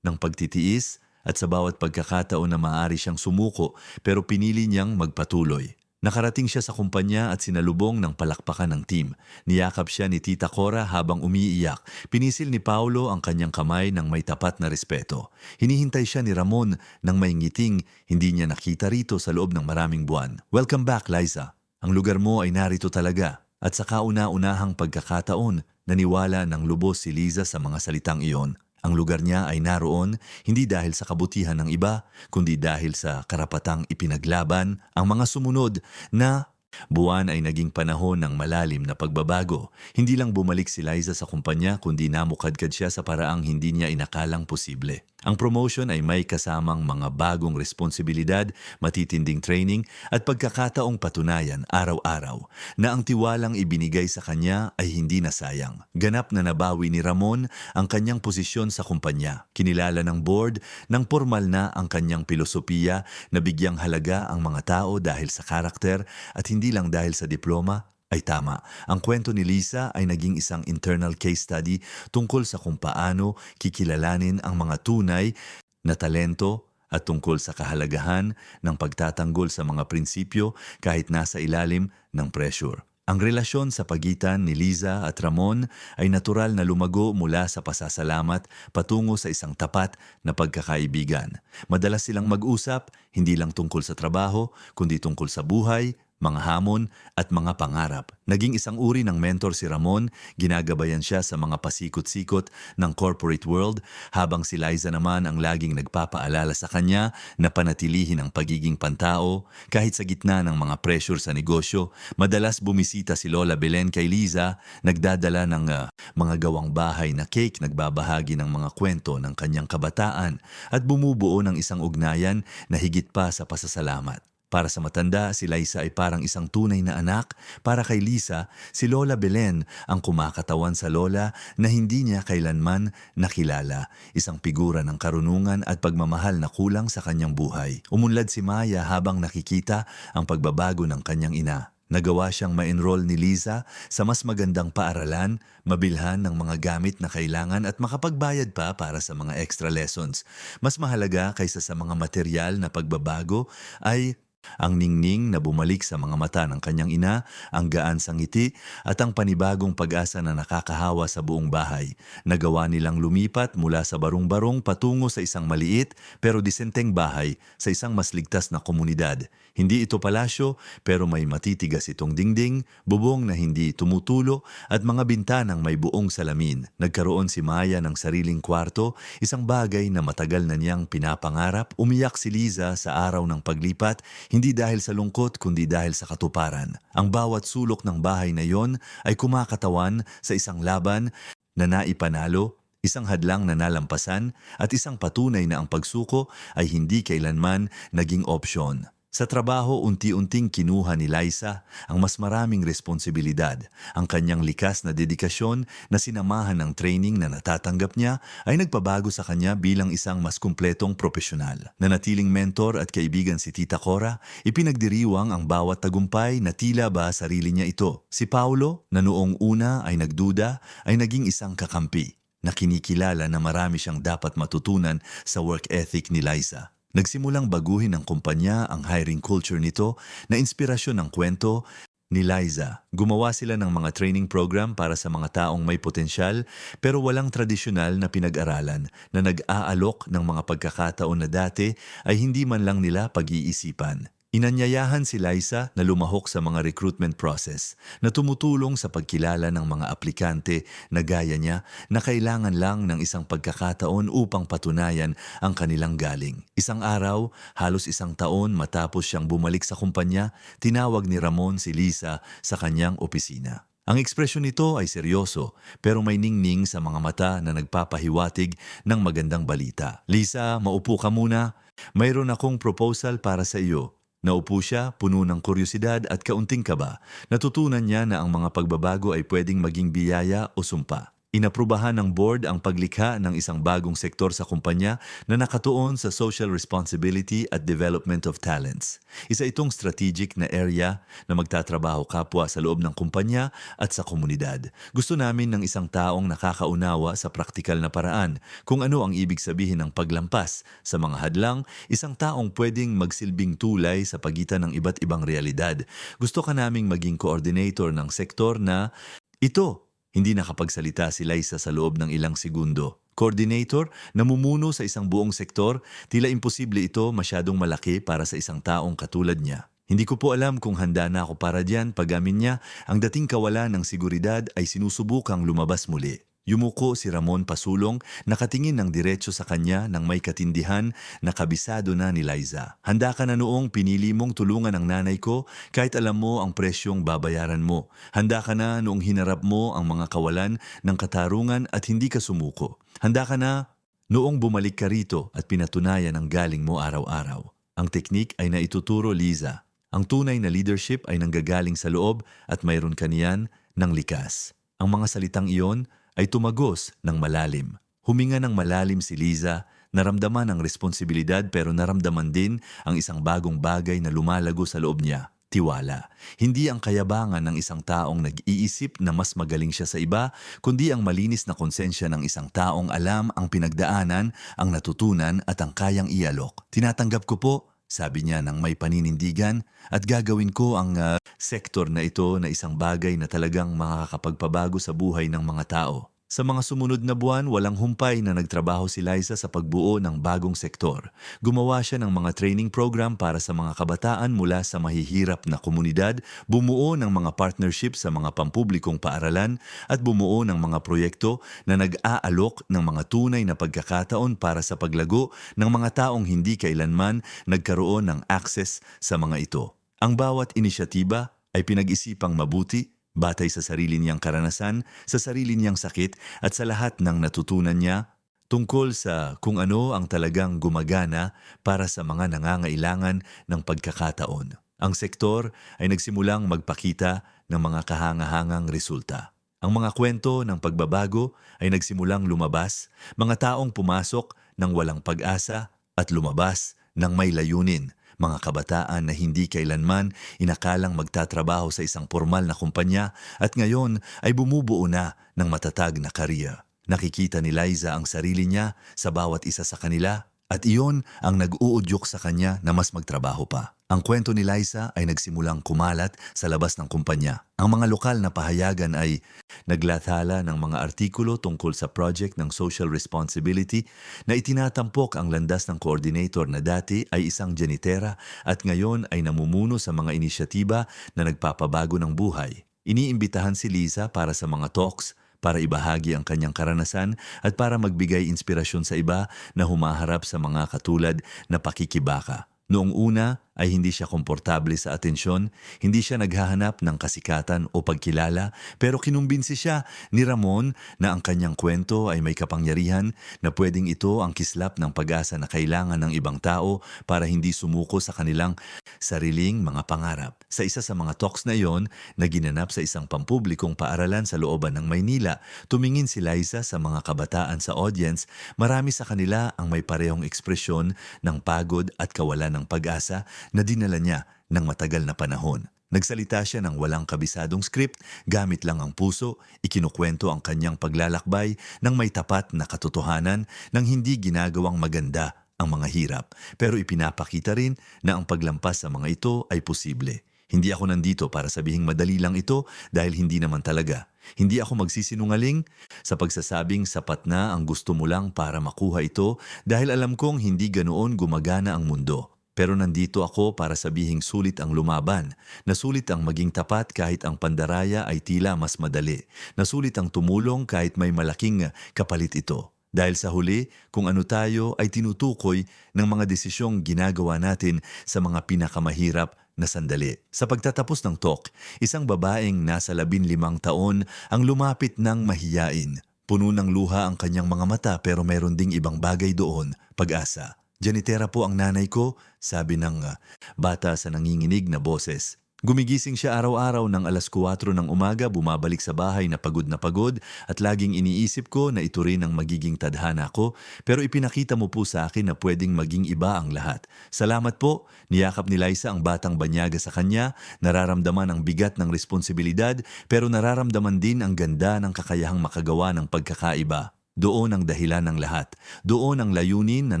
ng pagtitiis, at sa bawat pagkakataon na maaari siyang sumuko pero pinili niyang magpatuloy. Nakarating siya sa kumpanya at sinalubong ng palakpakan ng team. Niyakap siya ni Tita Cora habang umiiyak. Pinisil ni Paulo ang kanyang kamay ng may tapat na respeto. Hinihintay siya ni Ramon ng may ngiting hindi niya nakita rito sa loob ng maraming buwan. Welcome back, Liza. Ang lugar mo ay narito talaga. At sa kauna-unahang pagkakataon, naniwala ng lubos si Liza sa mga salitang iyon. Ang lugar niya ay naroon hindi dahil sa kabutihan ng iba, kundi dahil sa karapatang ipinaglaban. Ang mga sumunod na buwan ay naging panahon ng malalim na pagbabago. Hindi lang bumalik si Liza sa kumpanya, kundi namukadkad siya sa paraang hindi niya inakalang posible. Ang promotion ay may kasamang mga bagong responsibilidad, matitinding training at pagkakataong patunayan araw-araw na ang tiwalang ibinigay sa kanya ay hindi nasayang. Ganap na nabawi ni Ramon ang kanyang posisyon sa kumpanya. Kinilala ng board ng formal na ang kanyang filosofiya na bigyang halaga ang mga tao dahil sa karakter at hindi lang dahil sa diploma. Ay tama, ang kwento ni Liza ay naging isang internal case study tungkol sa kung paano kikilalanin ang mga tunay na talento at tungkol sa kahalagahan ng pagtatanggol sa mga prinsipyo kahit nasa ilalim ng pressure. Ang relasyon sa pagitan ni Liza at Ramon ay natural na lumago mula sa pasasalamat patungo sa isang tapat na pagkakaibigan. Madalas silang mag-usap, hindi lang tungkol sa trabaho, kundi tungkol sa buhay, mga hamon at mga pangarap. Naging isang uri ng mentor si Ramon, ginagabayan siya sa mga pasikot-sikot ng corporate world, habang si Liza naman ang laging nagpapaalala sa kanya na panatilihin ang pagiging pantao. Kahit sa gitna ng mga pressure sa negosyo, madalas bumisita si Lola Belen kay Liza, nagdadala ng mga gawang bahay na cake, nagbabahagi ng mga kwento ng kanyang kabataan at bumubuo ng isang ugnayan na higit pa sa pasasalamat. Para sa matanda, si Liza ay parang isang tunay na anak. Para kay Liza, si Lola Belen ang kumakatawan sa lola na hindi niya kailanman nakilala. Isang figura ng karunungan at pagmamahal na kulang sa kanyang buhay. Umunlad si Maya habang nakikita ang pagbabago ng kanyang ina. Nagawa siyang ma-enroll ni Liza sa mas magandang paaralan, mabilhan ng mga gamit na kailangan at makapagbayad pa para sa mga extra lessons. Mas mahalaga kaysa sa mga material na pagbabago ay ang ningning na bumalik sa mga mata ng kanyang ina, ang gaan sa ngiti at ang panibagong pag-asa na nakakahawa sa buong bahay. Nagawa nilang lumipat mula sa barong-barong patungo sa isang maliit pero disenteng bahay sa isang mas ligtas na komunidad. Hindi ito palasyo pero may matitigas itong dingding, bubong na hindi tumutulo at mga bintanang may buong salamin. Nagkaroon si Maya ng sariling kwarto, isang bagay na matagal na niyang pinapangarap. Umiyak si Liza sa araw ng paglipat, hindi dahil sa lungkot kundi dahil sa katuparan. Ang bawat sulok ng bahay na yon ay kumakatawan sa isang laban na naipanalo, isang hadlang na nalampasan at isang patunay na ang pagsuko ay hindi kailanman naging opsyon. Sa trabaho, unti-unting kinuha ni Liza ang mas maraming responsibilidad. Ang kanyang likas na dedikasyon na sinamahan ng training na natatanggap niya ay nagpabago sa kanya bilang isang mas kumpletong profesional. Nanatiling mentor at kaibigan si Tita Cora, ipinagdiriwang ang bawat tagumpay na tila ba sarili niya ito. Si Paulo, na noong una ay nagduda, ay naging isang kakampi na kinikilala na marami siyang dapat matutunan sa work ethic ni Liza. Nagsimulang baguhin ng kumpanya ang hiring culture nito na inspirasyon ng kwento ni Liza. Gumawa sila ng mga training program para sa mga taong may potensyal pero walang tradisyonal na pinag-aralan na nag-aalok ng mga pagkakataon na dati ay hindi man lang nila pag-iisipan. Inanyayahan si Liza na lumahok sa mga recruitment process na tumutulong sa pagkilala ng mga aplikante na gaya niya na kailangan lang ng isang pagkakataon upang patunayan ang kanilang galing. Isang araw, halos isang taon matapos siyang bumalik sa kumpanya, tinawag ni Ramon si Liza sa kanyang opisina. Ang ekspresyon nito ay seryoso pero may ningning sa mga mata na nagpapahiwatig ng magandang balita. Liza, maupo ka muna. Mayroon akong proposal para sa iyo. Naupo siya, puno ng kuryosidad at kaunting kaba. Natutunan niya na ang mga pagbabago ay pwedeng maging biyaya o sumpa. Inaprubahan ng board ang paglikha ng isang bagong sektor sa kumpanya na nakatuon sa social responsibility at development of talents. Isa itong strategic na area na magtatrabaho kapwa sa loob ng kumpanya at sa komunidad. Gusto namin ng isang taong nakakaunawa sa praktikal na paraan kung ano ang ibig sabihin ng paglampas sa mga hadlang, isang taong pwedeng magsilbing tulay sa pagitan ng iba't ibang realidad. Gusto ka naming maging coordinator ng sektor na ito. Hindi nakapagsalita si Liza sa loob ng ilang segundo. Coordinator, namumuno sa isang buong sektor, tila imposible ito masyadong malaki para sa isang taong katulad niya. Hindi ko po alam kung handa na ako para diyan pag-amin niya, ang dating kawalan ng seguridad ay sinusubukang lumabas muli. Yumuko si Ramon pasulong, nakatingin ng diretso sa kanya nang may katindihan na kabisado na ni Liza. Handa ka na noong pinili mong tulungan ang nanay ko kahit alam mo ang presyong babayaran mo. Handa ka na noong hinarap mo ang mga kawalan ng katarungan at hindi ka sumuko. Handa ka na noong bumalik ka rito at pinatunayan ang galing mo araw-araw. Ang teknik ay naituturo, Liza. Ang tunay na leadership ay nanggagaling sa loob at mayroon ka niyan ng likas. Ang mga salitang iyon ay tumagos ng malalim. Huminga ng malalim si Liza, naramdaman ang responsibilidad pero naramdaman din ang isang bagong bagay na lumalago sa loob niya, tiwala. Hindi ang kayabangan ng isang taong nag-iisip na mas magaling siya sa iba, kundi ang malinis na konsensya ng isang taong alam ang pinagdaanan, ang natutunan at ang kayang ialok. Tinatanggap ko po, sabi niya ng may paninindigan, at gagawin ko ang sektor na ito na isang bagay na talagang makakapagpabago sa buhay ng mga tao. Sa mga sumunod na buwan, walang humpay na nagtrabaho si Liza sa pagbuo ng bagong sektor. Gumawa siya ng mga training program para sa mga kabataan mula sa mahihirap na komunidad, bumuo ng mga partnership sa mga pampublikong paaralan at bumuo ng mga proyekto na nag-aalok ng mga tunay na pagkakataon para sa paglago ng mga taong hindi kailanman nagkaroon ng access sa mga ito. Ang bawat inisyatiba ay pinag-isipang mabuti, batay sa sarili niyang karanasan, sa sarili niyang sakit at sa lahat ng natutunan niya tungkol sa kung ano ang talagang gumagana para sa mga nangangailangan ng pagkakataon. Ang sektor ay nagsimulang magpakita ng mga kahangahangang resulta. Ang mga kwento ng pagbabago ay nagsimulang lumabas, mga taong pumasok ng walang pag-asa at lumabas ng may layunin. Mga kabataan na hindi kailanman inakalang magtatrabaho sa isang formal na kumpanya at ngayon ay bumubuo na ng matatag na karya. Nakikita ni Liza ang sarili niya sa bawat isa sa kanila at iyon ang nag-uudyok sa kanya na mas magtrabaho pa. Ang kwento ni Liza ay nagsimulang kumalat sa labas ng kumpanya. Ang mga lokal na pahayagan ay naglathala ng mga artikulo tungkol sa project ng social responsibility na itinatampok ang landas ng coordinator na dati ay isang janitera at ngayon ay namumuno sa mga inisyatiba na nagpapabago ng buhay. Iniimbitahan si Liza para sa mga talks, para ibahagi ang kanyang karanasan at para magbigay inspirasyon sa iba na humaharap sa mga katulad na pakikibaka. Noong una ay hindi siya komportable sa atensyon, hindi siya naghahanap ng kasikatan o pagkilala, pero kinumbinsi siya ni Ramon na ang kanyang kwento ay may kapangyarihan na pwedeng ito ang kislap ng pag-asa na kailangan ng ibang tao para hindi sumuko sa kanilang sariling mga pangarap. Sa isa sa mga talks na iyon na ginanap sa isang pampublikong paaralan sa looban ng Maynila, tumingin si Liza sa mga kabataan sa audience, marami sa kanila ang may parehong ekspresyon ng pagod at kawalan ng pag-asa na dinala niya ng matagal na panahon. Nagsalita siya ng walang kabisadong script, gamit lang ang puso, ikinukwento ang kanyang paglalakbay ng may tapat na katotohanan ng hindi ginagawang maganda ang mga hirap. Pero ipinapakita rin na ang paglampas sa mga ito ay posible. Hindi ako nandito para sabihing madali lang ito dahil hindi naman talaga. Hindi ako magsisinungaling sa pagsasabing sapat na ang gusto mo lang para makuha ito dahil alam kong hindi ganoon gumagana ang mundo. Pero nandito ako para sabihing sulit ang lumaban, na sulit ang maging tapat kahit ang pandaraya ay tila mas madali, na sulit ang tumulong kahit may malaking kapalit ito. Dahil sa huli, kung ano tayo ay tinutukoy ng mga desisyong ginagawa natin sa mga pinakamahirap na sandali. Sa pagtatapos ng talk, isang babaeng nasa 15 taon ang lumapit ng mahiyain. Puno ng luha ang kanyang mga mata pero meron ding ibang bagay doon, pag-asa. Janitera po ang nanay ko, sabi ng bata sa nanginginig na boses. Gumigising siya araw-araw ng 4:00 ng umaga, bumabalik sa bahay na pagod at laging iniisip ko na ito rin ang magiging tadhana ko, pero ipinakita mo po sa akin na pwedeng maging iba ang lahat. Salamat po, niyakap ni Liza ang batang banyaga sa kanya, nararamdaman ang bigat ng responsibilidad pero nararamdaman din ang ganda ng kakayahang makagawa ng pagkakaiba. Doon ang dahilan ng lahat. Doon ang layunin na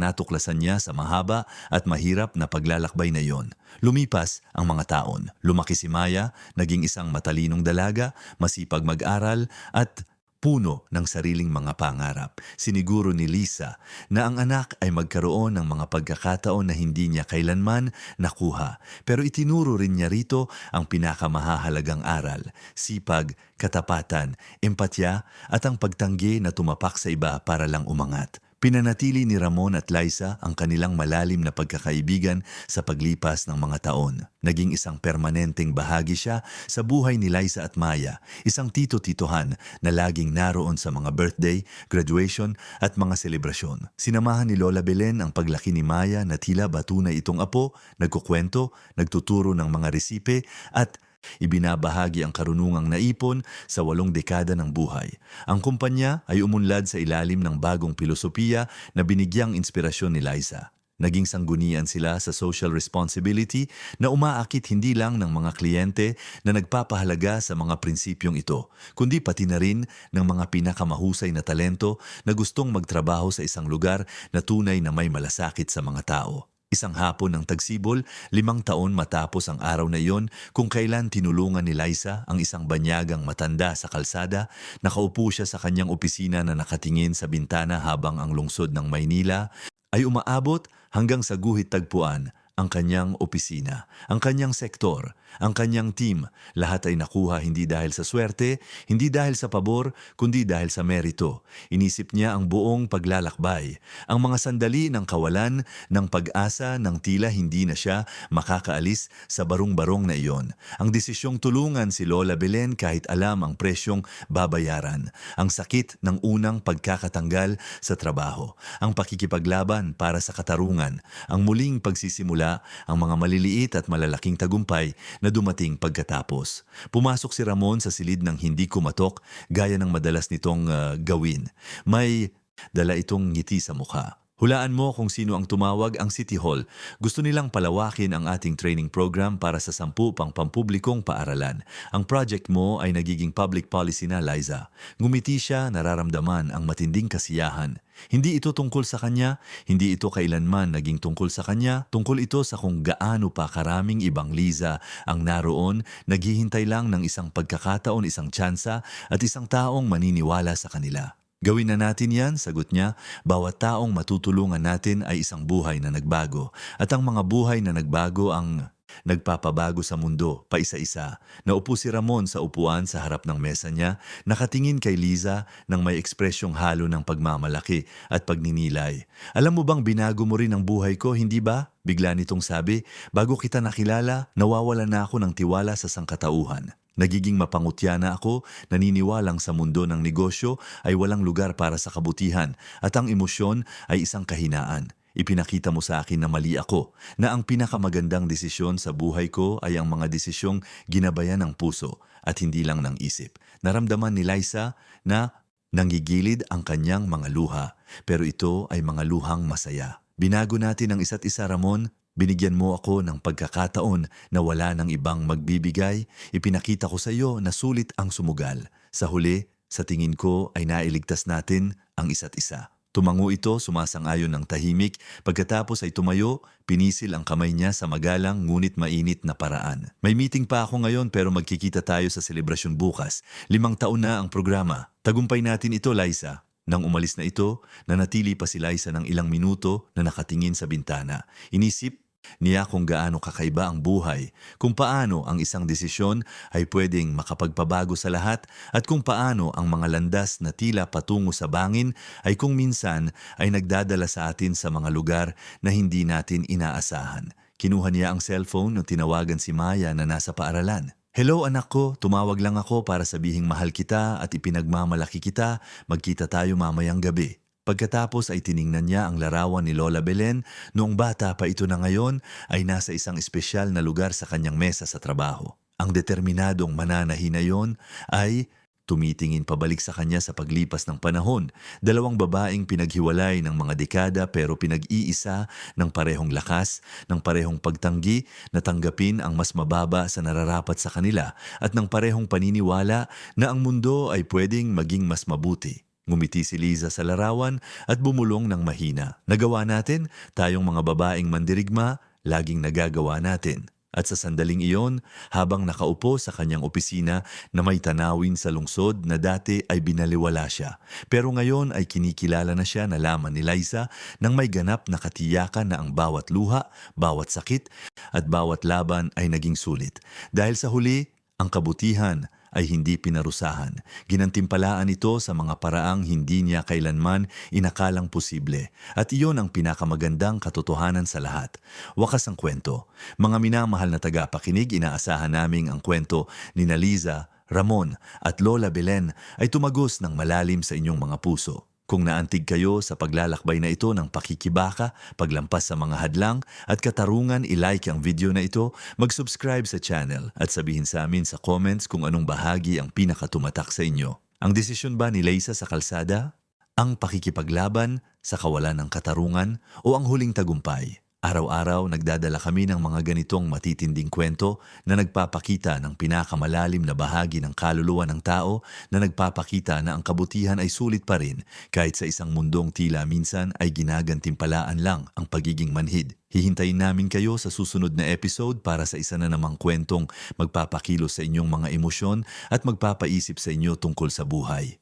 natuklasan niya sa mahaba at mahirap na paglalakbay na iyon. Lumipas ang mga taon. Lumaki si Maya, naging isang matalinong dalaga, masipag mag-aral at puno ng sariling mga pangarap. Siniguro ni Liza na ang anak ay magkaroon ng mga pagkakataon na hindi niya kailanman nakuha. Pero itinuro rin niya rito ang pinakamahalagang aral, sipag, katapatan, empatya at ang pagtanggi na tumapak sa iba para lang umangat. Pinanatili ni Ramon at Liza ang kanilang malalim na pagkakaibigan sa paglipas ng mga taon. Naging isang permanenteng bahagi siya sa buhay ni Liza at Maya, isang tito-titohan na laging naroon sa mga birthday, graduation at mga selebrasyon. Sinamahan ni Lola Belen ang paglaki ni Maya na tila batunay itong apo, nagkukwento, nagtuturo ng mga resipe at ibinabahagi ang karunungang naipon sa 8 dekada ng buhay. Ang kumpanya ay umunlad sa ilalim ng bagong filosofiya na binigyang inspirasyon ni Liza. Naging sanggunian sila sa social responsibility na umaakit hindi lang ng mga kliyente na nagpapahalaga sa mga prinsipyong ito, kundi pati na rin ng mga pinakamahusay na talento na gustong magtrabaho sa isang lugar na tunay na may malasakit sa mga tao. Isang hapon ng tagsibol, 5 taon matapos ang araw na iyon kung kailan tinulungan ni Liza ang isang banyagang matanda sa kalsada, nakaupo siya sa kanyang opisina na nakatingin sa bintana habang ang lungsod ng Maynila ay umaabot hanggang sa guhit tagpuan ang kanyang opisina, ang kanyang sektor, ang kanyang team. Lahat ay nakuha hindi dahil sa swerte, hindi dahil sa pabor, kundi dahil sa merito. Inisip niya ang buong paglalakbay, ang mga sandali ng kawalan, ng pag-asa, ng tila hindi na siya makakaalis sa barong-barong na iyon. Ang desisyong tulungan si Lola Belen kahit alam ang presyong babayaran, ang sakit ng unang pagkakatanggal sa trabaho, ang pakikipaglaban para sa katarungan, ang muling pagsisimula, ang mga maliliit at malalaking tagumpay na dumating pagkatapos. Pumasok si Ramon sa silid ng hindi kumatok gaya ng madalas nitong gawin. May dala itong ngiti sa mukha. Hulaan mo kung sino ang tumawag, ang City Hall. Gusto nilang palawakin ang ating training program para sa 10 pang pampublikong paaralan. Ang project mo ay nagiging public policy na, Liza. Ngumiti siya, nararamdaman ang matinding kasiyahan. Hindi ito tungkol sa kanya, hindi ito kailanman naging tungkol sa kanya, tungkol ito sa kung gaano pa karaming ibang Liza ang naroon, naghihintay lang ng isang pagkakataon, isang tsansa at isang taong maniniwala sa kanila. Gawin na natin yan, sagot niya. Bawat taong matutulungan natin ay isang buhay na nagbago. At ang mga buhay na nagbago ang nagpapabago sa mundo, paisa-isa. Naupo si Ramon sa upuan sa harap ng mesa niya, nakatingin kay Liza nang may ekspresyong halo ng pagmamalaki at pagninilay. Alam mo bang binago mo rin ang buhay ko, hindi ba? Bigla nitong sabi, bago kita nakilala, nawawala na ako ng tiwala sa sangkatauhan. Nagiging mapangutya na ako, naniniwalang sa mundo ng negosyo ay walang lugar para sa kabutihan at ang emosyon ay isang kahinaan. Ipinakita mo sa akin na mali ako, na ang pinakamagandang desisyon sa buhay ko ay ang mga desisyong ginabayan ng puso at hindi lang ng isip. Naramdaman ni Liza na nanggigilid ang kanyang mga luha, pero ito ay mga luhang masaya. Binago natin ang isa't isa, Ramon. Binigyan mo ako ng pagkakataon na wala ng ibang magbibigay. Ipinakita ko sa iyo na sulit ang sumugal. Sa huli, sa tingin ko ay nailigtas natin ang isa't isa. Tumango ito, sumasang-ayon ng tahimik, pagkatapos ay tumayo, pinisil ang kamay niya sa magalang ngunit mainit na paraan. May meeting pa ako ngayon pero magkikita tayo sa selebrasyon bukas. 5 taon na ang programa. Tagumpay natin ito, Liza. Nang umalis na ito, nanatili pa si Liza ng ilang minuto na nakatingin sa bintana. Inisip niya kung gaano kakaiba ang buhay, kung paano ang isang desisyon ay pwedeng makapagpabago sa lahat at kung paano ang mga landas na tila patungo sa bangin ay kung minsan ay nagdadala sa atin sa mga lugar na hindi natin inaasahan. Kinuha niya ang cellphone nung tinawagan si Maya na nasa paaralan. Hello anak ko, tumawag lang ako para sabihing mahal kita at ipinagmamalaki kita, magkita tayo mamayang gabi. Pagkatapos ay tiningnan niya ang larawan ni Lola Belen noong bata pa ito na ngayon ay nasa isang espesyal na lugar sa kanyang mesa sa trabaho. Ang determinadong mananahi na yon ay tumitingin pabalik sa kanya sa paglipas ng panahon. 2 babaeng pinaghiwalay ng mga dekada pero pinag-iisa ng parehong lakas, ng parehong pagtanggi na tanggapin ang mas mababa sa nararapat sa kanila at ng parehong paniniwala na ang mundo ay pwedeng maging mas mabuti. Ngumiti si Liza sa larawan at bumulong ng mahina. Nagawa natin, tayong mga babaeng mandirigma, laging nagagawa natin. At sa sandaling iyon, habang nakaupo sa kanyang opisina na may tanawin sa lungsod na dati ay binaliwala siya. Pero ngayon ay kinikilala na siya na laman ni Liza nang may ganap na katiyakan na ang bawat luha, bawat sakit at bawat laban ay naging sulit. Dahil sa huli, ang kabutihan ay hindi pinarusahan. Ginantimpalaan ito sa mga paraang hindi niya kailanman inakalang posible. At iyon ang pinakamagandang katotohanan sa lahat. Wakas ang kwento. Mga minamahal na tagapakinig, inaasahan naming ang kwento ni Liza, Ramon at Lola Belen ay tumagos ng malalim sa inyong mga puso. Kung naantig kayo sa paglalakbay na ito ng pakikibaka, paglampas sa mga hadlang at katarungan, i-like ang video na ito, mag-subscribe sa channel at sabihin sa amin sa comments kung anong bahagi ang pinakatumatak sa inyo. Ang desisyon ba ni Liza sa kalsada? Ang pakikipaglaban sa kawalan ng katarungan o ang huling tagumpay? Araw-araw nagdadala kami ng mga ganitong matitinding kwento na nagpapakita ng pinakamalalim na bahagi ng kaluluwa ng tao na nagpapakita na ang kabutihan ay sulit pa rin kahit sa isang mundong tila minsan ay ginagantimpalaan lang ang pagiging manhid. Hihintayin namin kayo sa susunod na episode para sa isa na namang kwentong magpapakilos sa inyong mga emosyon at magpapaisip sa inyo tungkol sa buhay.